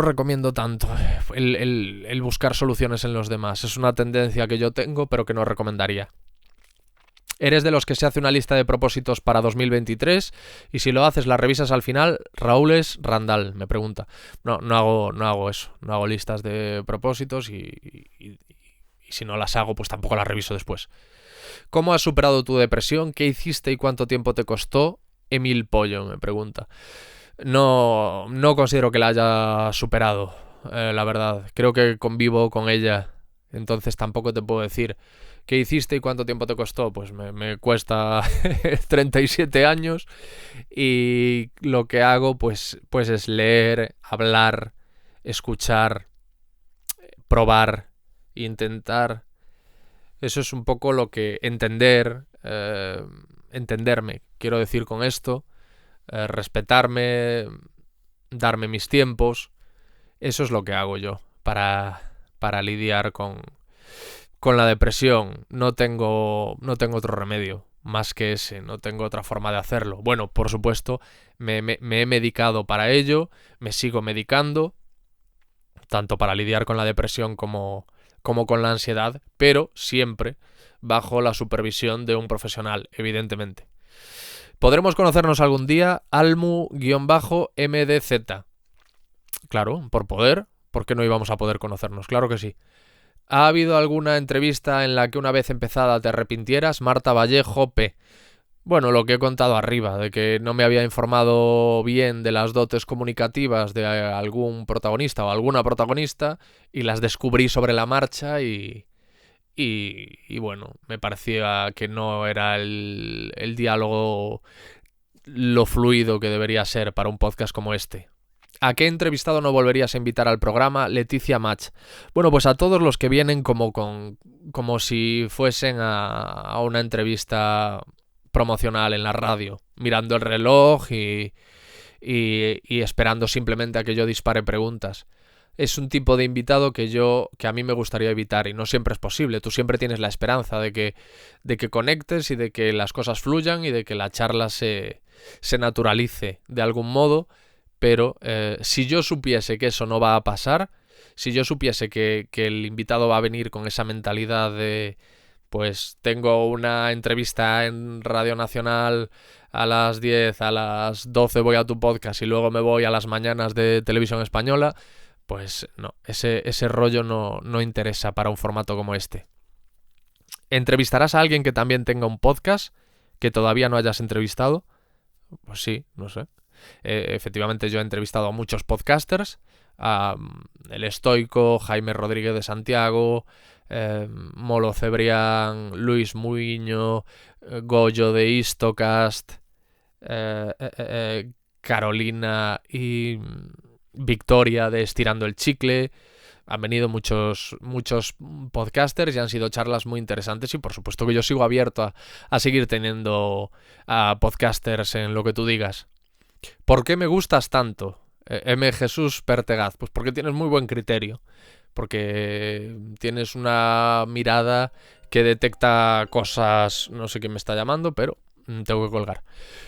S1: recomiendo tanto, el buscar soluciones en los demás. Es una tendencia que yo tengo, pero que no recomendaría. ¿Eres de los que se hace una lista de propósitos para 2023? Y si lo haces, ¿la revisas al final? Raúl es Randall, me pregunta. No hago eso. No hago listas de propósitos y si no las hago, pues tampoco las reviso después. ¿Cómo has superado tu depresión? ¿Qué hiciste y cuánto tiempo te costó? Emil Pollo me pregunta. No considero que la haya superado, la verdad. Creo que convivo con ella, entonces tampoco te puedo decir qué hiciste y cuánto tiempo te costó. Pues me cuesta 37 años y lo que hago pues es leer, hablar, escuchar, probar, intentar. Eso es un poco lo que entenderme, quiero decir con esto. Respetarme, darme mis tiempos. Eso es lo que hago yo para lidiar con la depresión. No tengo otro remedio más que ese, no tengo otra forma de hacerlo. Bueno, por supuesto, me he medicado para ello, me sigo medicando, tanto para lidiar con la depresión como con la ansiedad, pero siempre bajo la supervisión de un profesional, evidentemente. ¿Podremos conocernos algún día? Almu-MDZ. Claro, por poder. ¿Por qué no íbamos a poder conocernos? Claro que sí. ¿Ha habido alguna entrevista en la que una vez empezada te arrepintieras? Marta Vallejo P. Bueno, lo que he contado arriba, de que no me había informado bien de las dotes comunicativas de algún protagonista o alguna protagonista y las descubrí sobre la marcha y bueno, me parecía que no era el diálogo lo fluido que debería ser para un podcast como este. ¿A qué entrevistado no volverías a invitar al programa? Leticia Mach. Bueno, pues a todos los que vienen como si fuesen a una entrevista promocional en la radio, mirando el reloj y esperando simplemente a que yo dispare preguntas. Es un tipo de invitado que a mí me gustaría evitar y no siempre es posible. Tú siempre tienes la esperanza de que conectes y de que las cosas fluyan y de que la charla se naturalice de algún modo, pero si yo supiese que eso no va a pasar, si yo supiese que el invitado va a venir con esa mentalidad de pues tengo una entrevista en Radio Nacional a las 10, a las 12 voy a tu podcast y luego me voy a las mañanas de Televisión Española, pues no, ese rollo no interesa para un formato como este. ¿Entrevistarás a alguien que también tenga un podcast que todavía no hayas entrevistado? Pues sí, no sé. Efectivamente yo he entrevistado a muchos podcasters, a El Estoico, Jaime Rodríguez de Santiago, Molo Cebrián, Luis Muiño, Goyo de Histocast, Carolina y Victoria de Estirando el Chicle. Han venido muchos podcasters y han sido charlas muy interesantes y por supuesto que yo sigo abierto a seguir teniendo a podcasters en lo que tú digas. ¿Por qué me gustas tanto? M. Jesús Pertegaz. Pues porque tienes muy buen criterio. Porque tienes una mirada que detecta cosas... No sé quién me está llamando, pero tengo que colgar.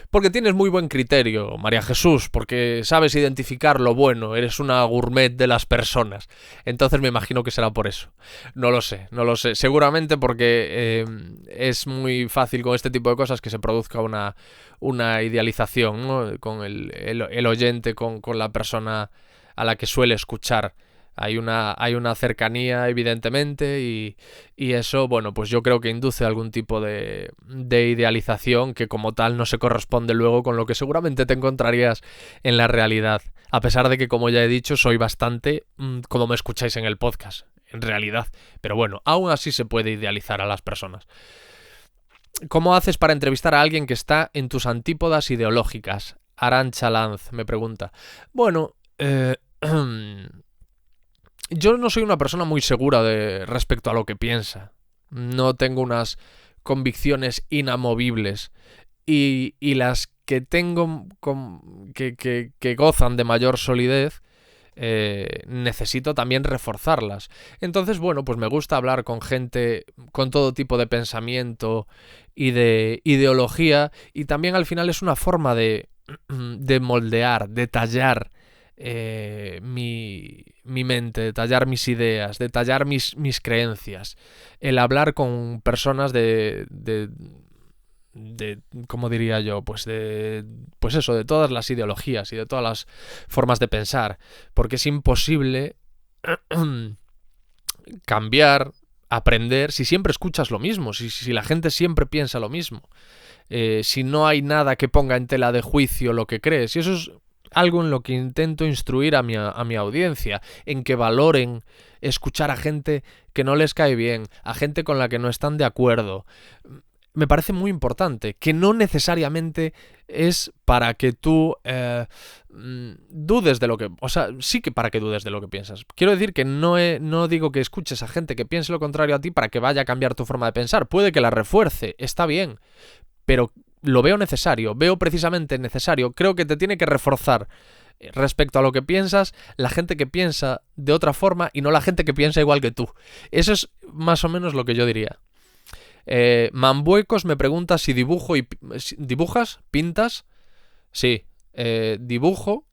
S1: Porque tienes muy buen criterio, María Jesús, porque sabes identificar lo bueno, eres una gourmet de las personas. Entonces me imagino que será por eso. No lo sé. Seguramente porque es muy fácil con este tipo de cosas que se produzca una idealización, ¿no? Con el oyente, con la persona a la que suele escuchar. Hay una cercanía, evidentemente, y eso, bueno, pues yo creo que induce algún tipo de idealización que como tal no se corresponde luego con lo que seguramente te encontrarías en la realidad. A pesar de que, como ya he dicho, soy bastante como me escucháis en el podcast, en realidad. Pero bueno, aún así se puede idealizar a las personas. ¿Cómo haces para entrevistar a alguien que está en tus antípodas ideológicas? Arantxa Lanz me pregunta. Bueno, yo no soy una persona muy segura respecto a lo que piensa. No tengo unas convicciones inamovibles. Y las que tengo que gozan de mayor solidez, necesito también reforzarlas. Entonces, bueno, pues me gusta hablar con gente con todo tipo de pensamiento y de ideología, y también al final es una forma de moldear, de tallar mi mente, de tallar mis ideas, de tallar mis creencias. El hablar con personas de ¿cómo diría yo? Pues eso, de todas las ideologías y de todas las formas de pensar. Porque es imposible cambiar, aprender, si siempre escuchas lo mismo, si la gente siempre piensa lo mismo. Si no hay nada que ponga en tela de juicio lo que crees. Y eso es algo en lo que intento instruir a mi audiencia, en que valoren escuchar a gente que no les cae bien, a gente con la que no están de acuerdo. Me parece muy importante, que no necesariamente es para que tú dudes de lo que... O sea, sí que para que dudes de lo que piensas. Quiero decir que no digo que escuches a gente que piense lo contrario a ti para que vaya a cambiar tu forma de pensar. Puede que la refuerce, está bien, pero lo veo necesario, veo precisamente necesario. Creo que te tiene que reforzar respecto a lo que piensas la gente que piensa de otra forma y no la gente que piensa igual que tú. Eso es más o menos lo que yo diría. Mambuecos me pregunta si dibujo y... ¿Dibujas? ¿Pintas? Sí, dibujo,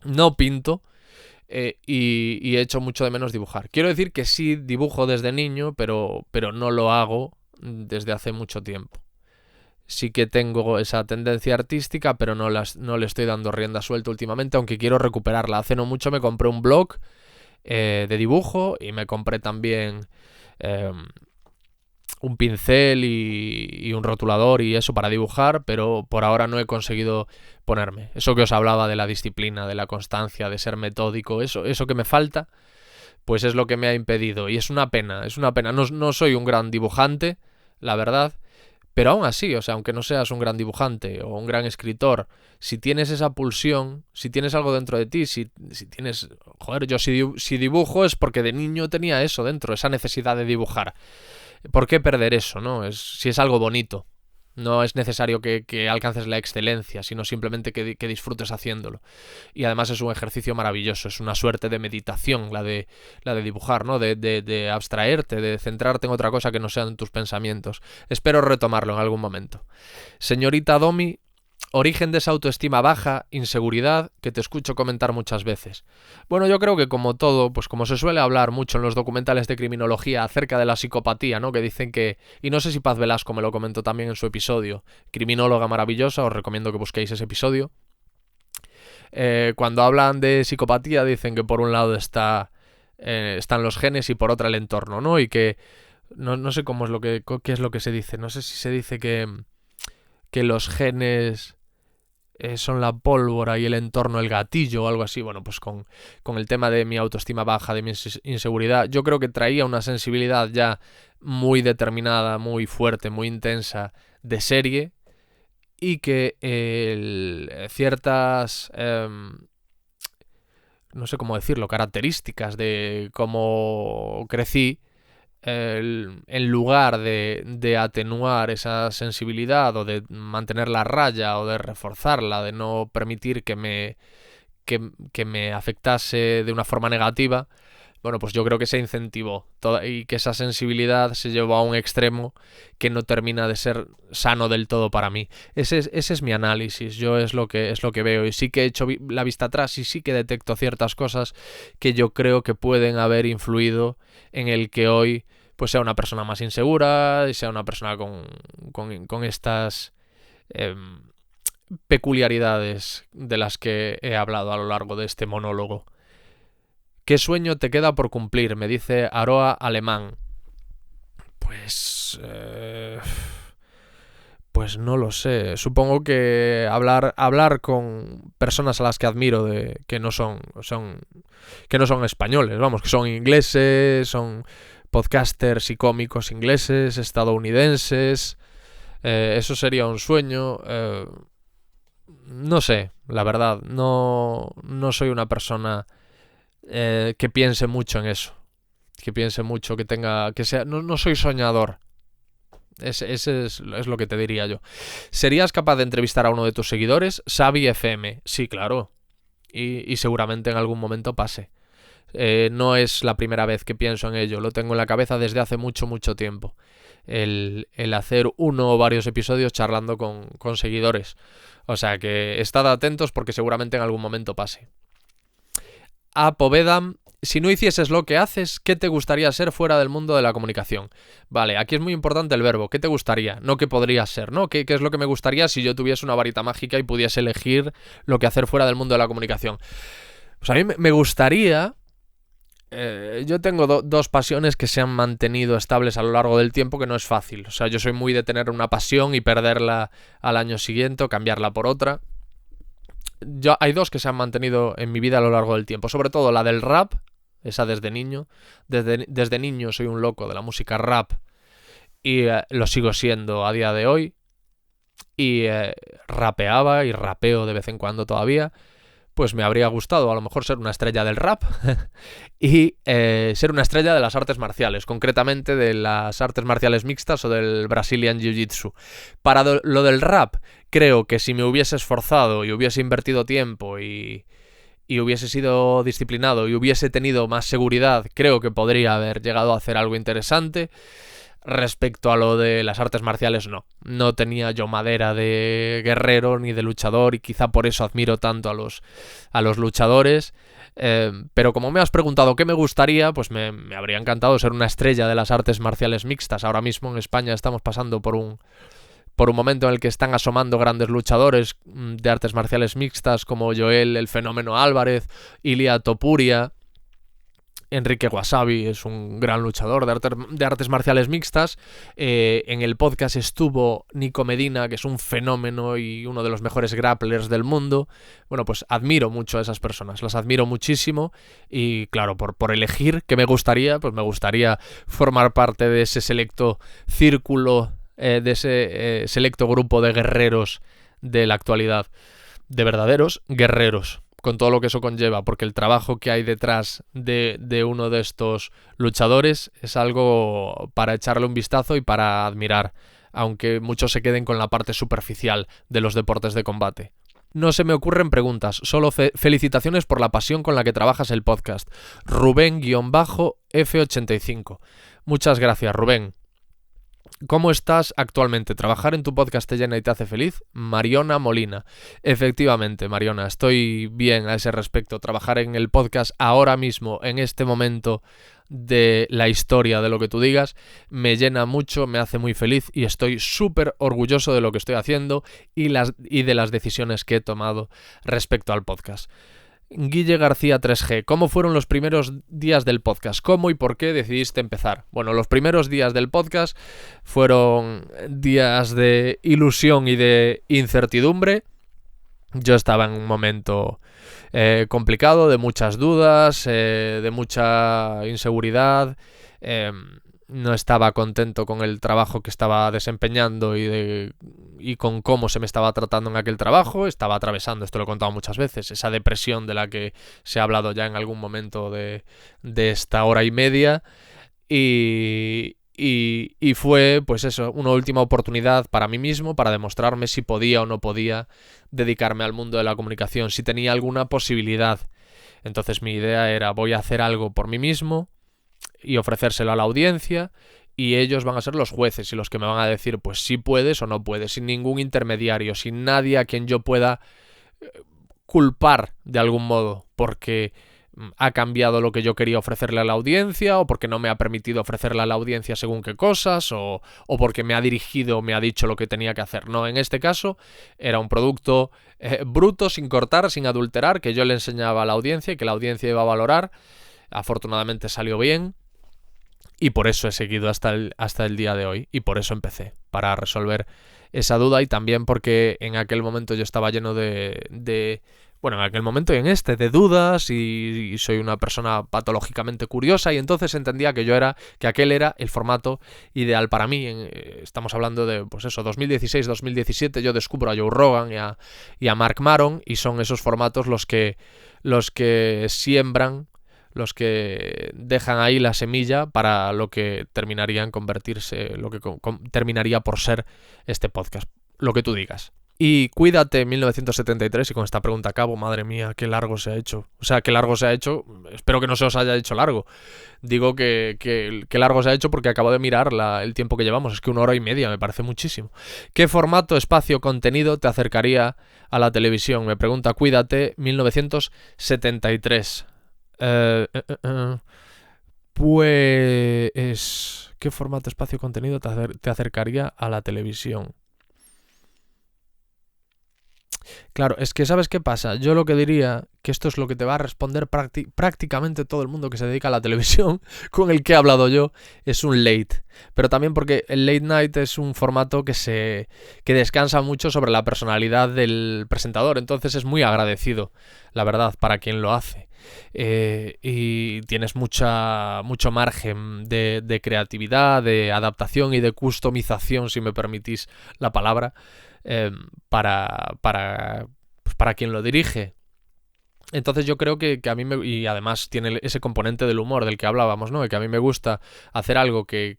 S1: no pinto, y echo mucho de menos dibujar. Quiero decir que sí dibujo desde niño, pero no lo hago desde hace mucho tiempo. Sí que tengo esa tendencia artística, pero no le estoy dando rienda suelta últimamente, aunque quiero recuperarla. Hace no mucho me compré un blog de dibujo y me compré también... un pincel y un rotulador y eso para dibujar, pero por ahora no he conseguido ponerme. Eso que os hablaba de la disciplina, de la constancia, de ser metódico, eso que me falta, pues es lo que me ha impedido. Y es una pena, es una pena. No soy un gran dibujante, la verdad, pero aún así, o sea, aunque no seas un gran dibujante o un gran escritor, si tienes esa pulsión, si tienes algo dentro de ti, si tienes... Joder, yo si dibujo es porque de niño tenía eso dentro, esa necesidad de dibujar. ¿Por qué perder eso, no? Si es algo bonito. No es necesario que alcances la excelencia, sino simplemente que disfrutes haciéndolo. Y además es un ejercicio maravilloso, es una suerte de meditación la de dibujar, ¿no? De abstraerte, de centrarte en otra cosa que no sean tus pensamientos. Espero retomarlo en algún momento. Señorita Domi, origen de esa autoestima baja, inseguridad, que te escucho comentar muchas veces. Bueno, yo creo que como todo, pues como se suele hablar mucho en los documentales de criminología acerca de la psicopatía, ¿no? Que dicen que, y no sé si Paz Velasco me lo comentó también en su episodio, criminóloga maravillosa, os recomiendo que busquéis ese episodio. Cuando hablan de psicopatía dicen que por un lado están los genes y por otra el entorno, ¿no? Y que no sé cómo es qué es lo que se dice. No sé si se dice que los genes son la pólvora y el entorno el gatillo o algo así. Bueno, pues con el tema de mi autoestima baja, de mi inseguridad, yo creo que traía una sensibilidad ya muy determinada, muy fuerte, muy intensa de serie, y que ciertas, no sé cómo decirlo, características de cómo crecí, en lugar de atenuar esa sensibilidad o de mantenerla a raya o de reforzarla, de no permitir que me afectase de una forma negativa, bueno, pues yo creo que se incentivó y que esa sensibilidad se llevó a un extremo que no termina de ser sano del todo para mí. Ese es mi análisis, yo es lo que veo, y sí que he hecho la vista atrás y sí que detecto ciertas cosas que yo creo que pueden haber influido en el que hoy pues sea una persona más insegura y sea una persona con estas peculiaridades de las que he hablado a lo largo de este monólogo. ¿Qué sueño te queda por cumplir? Me dice Aroa Alemán. Pues no lo sé. Supongo que hablar con personas a las que admiro que no son españoles, vamos, que son ingleses, son podcasters y cómicos ingleses, estadounidenses, Eso sería un sueño. No sé, la verdad, no soy una persona que piense mucho en eso. Que piense mucho, que tenga, que sea, no soy soñador. Ese es lo que te diría yo. ¿Serías capaz de entrevistar a uno de tus seguidores? Xavi FM. Sí, claro. Y seguramente en algún momento pase. No es la primera vez que pienso en ello. Lo tengo en la cabeza desde hace mucho, mucho tiempo. El hacer uno o varios episodios charlando con seguidores. O sea que estad atentos porque seguramente en algún momento pase. A Povedam, si no hicieses lo que haces, ¿qué te gustaría ser fuera del mundo de la comunicación? Vale, aquí es muy importante el verbo. ¿Qué te gustaría? No qué podrías ser, ¿no? ¿Qué es lo que me gustaría si yo tuviese una varita mágica y pudiese elegir lo que hacer fuera del mundo de la comunicación? Pues a mí me gustaría... yo tengo dos pasiones que se han mantenido estables a lo largo del tiempo, que no es fácil. O sea, yo soy muy de tener una pasión y perderla al año siguiente o cambiarla por otra. Hay dos que se han mantenido en mi vida a lo largo del tiempo. Sobre todo la del rap, esa desde niño. Desde niño soy un loco de la música rap y lo sigo siendo a día de hoy. Y rapeaba y rapeo de vez en cuando todavía. Pues me habría gustado a lo mejor ser una estrella del rap y ser una estrella de las artes marciales, concretamente de las artes marciales mixtas o del Brazilian Jiu-Jitsu. Para lo del rap, creo que si me hubiese esforzado y hubiese invertido tiempo y hubiese sido disciplinado y hubiese tenido más seguridad, creo que podría haber llegado a hacer algo interesante. Respecto a lo de las artes marciales, no tenía yo madera de guerrero ni de luchador y quizá por eso admiro tanto a los luchadores, pero como me has preguntado qué me gustaría, pues me habría encantado ser una estrella de las artes marciales mixtas. Ahora mismo en España estamos pasando por un momento en el que están asomando grandes luchadores de artes marciales mixtas como Joel el Fenómeno Álvarez, Ilia Topuria. Enrique Wasabi es un gran luchador de artes marciales mixtas. En el podcast estuvo Nico Medina, que es un fenómeno y uno de los mejores grapplers del mundo. Bueno, pues admiro mucho a esas personas, las admiro muchísimo. Y claro, por elegir qué me gustaría, pues me gustaría formar parte de ese selecto círculo, de ese selecto grupo de guerreros de la actualidad, de verdaderos guerreros, con todo lo que eso conlleva, porque el trabajo que hay detrás de uno de estos luchadores es algo para echarle un vistazo y para admirar, aunque muchos se queden con la parte superficial de los deportes de combate. No se me ocurren preguntas, solo felicitaciones por la pasión con la que trabajas el podcast. Rubén-F85. Muchas gracias, Rubén. ¿Cómo estás actualmente? ¿Trabajar en tu podcast te llena y te hace feliz? Mariona Molina. Efectivamente, Mariona, estoy bien a ese respecto. Trabajar en el podcast ahora mismo, en este momento de la historia de lo que tú digas, me llena mucho, me hace muy feliz y estoy súper orgulloso de lo que estoy haciendo y de las decisiones que he tomado respecto al podcast. Guille García 3G, ¿cómo fueron los primeros días del podcast? ¿Cómo y por qué decidiste empezar? Bueno, los primeros días del podcast fueron días de ilusión y de incertidumbre. Yo estaba en un momento complicado, de muchas dudas, de mucha inseguridad. No estaba contento con el trabajo que estaba desempeñando y con cómo se me estaba tratando en aquel trabajo. Estaba atravesando, esto lo he contado muchas veces, esa depresión de la que se ha hablado ya en algún momento de esta hora y media. Y fue, pues eso, una última oportunidad para mí mismo, para demostrarme si podía o no podía dedicarme al mundo de la comunicación, si tenía alguna posibilidad. Entonces mi idea era, voy a hacer algo por mí mismo y ofrecérselo a la audiencia, y ellos van a ser los jueces y los que me van a decir pues si puedes o no puedes, sin ningún intermediario, sin nadie a quien yo pueda culpar de algún modo porque ha cambiado lo que yo quería ofrecerle a la audiencia, o porque no me ha permitido ofrecerle a la audiencia según qué cosas, o porque me ha dirigido o me ha dicho lo que tenía que hacer. No, en este caso era un producto bruto, sin cortar, sin adulterar, que yo le enseñaba a la audiencia y que la audiencia iba a valorar. Afortunadamente salió bien y por eso he seguido hasta el día de hoy, y por eso empecé, para resolver esa duda, y también porque en aquel momento yo estaba lleno de bueno, en aquel momento y en este, de dudas, y soy una persona patológicamente curiosa, y entonces entendía que aquel era el formato ideal para mí. Estamos hablando de, pues eso, 2016-2017, yo descubro a Joe Rogan y a Mark Maron, y son esos formatos los que siembran, los que dejan ahí la semilla para lo que terminaría en convertirse, lo que terminaría por ser este podcast, lo que tú digas. Y Cuídate 1973, y con esta pregunta acabo, madre mía, qué largo se ha hecho. O sea, qué largo se ha hecho, espero que no se os haya hecho largo. Digo que largo se ha hecho porque acabo de mirar el tiempo que llevamos, es que 1 hora y media, me parece muchísimo. ¿Qué formato, espacio, contenido te acercaría a la televisión? Me pregunta Cuídate 1973. Pues... ¿qué formato, espacio, contenido te acercaría a la televisión? Claro, es que ¿sabes qué pasa? Yo lo que diría, que esto es lo que te va a responder prácticamente todo el mundo que se dedica a la televisión con el que he hablado yo, es un late. Pero también porque el late night es un formato que descansa mucho sobre la personalidad del presentador, entonces es muy agradecido, la verdad, para quien lo hace. Y tienes mucho margen de creatividad, de adaptación y de customización, si me permitís la palabra, para quien lo dirige. Entonces yo creo que a mí y además tiene ese componente del humor del que hablábamos, ¿no? De que a mí me gusta hacer algo que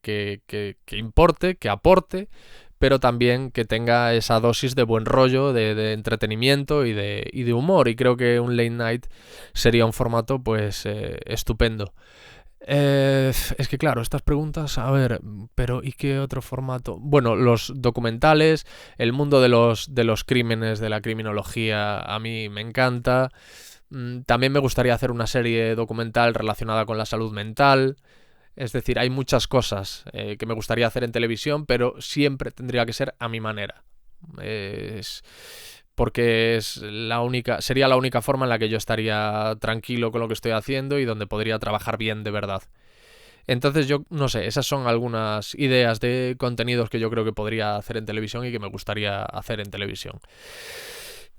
S1: importe, que aporte, pero también que tenga esa dosis de buen rollo, de entretenimiento y de humor. Y creo que un late night sería un formato, pues, estupendo. Es que claro, estas preguntas, a ver, pero ¿y qué otro formato? Bueno, los documentales, el mundo de los crímenes, de la criminología, a mí me encanta. También me gustaría hacer una serie documental relacionada con la salud mental. Es decir, hay muchas cosas que me gustaría hacer en televisión, pero siempre tendría que ser a mi manera. Porque sería la única forma en la que yo estaría tranquilo con lo que estoy haciendo y donde podría trabajar bien de verdad. Entonces yo, no sé, esas son algunas ideas de contenidos que yo creo que podría hacer en televisión y que me gustaría hacer en televisión.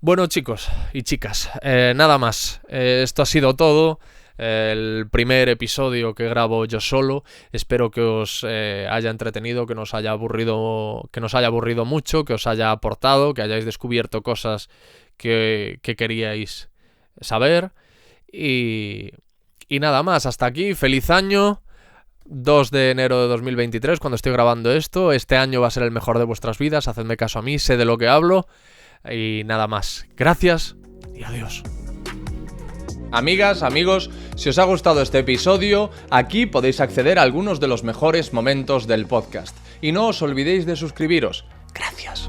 S1: Bueno, chicos y chicas, nada más. Esto ha sido todo. El primer episodio que grabo yo solo. Espero que os haya entretenido, que no os haya aburrido mucho, que os haya aportado, que hayáis descubierto cosas que queríais saber. Y nada más, hasta aquí. Feliz año. 2 de enero de 2023, cuando estoy grabando esto. Este año va a ser el mejor de vuestras vidas. Hacedme caso a mí, sé de lo que hablo. Y nada más. Gracias y adiós. Amigas, amigos, si os ha gustado este episodio, aquí podéis acceder a algunos de los mejores momentos del podcast. Y no os olvidéis de suscribiros. Gracias.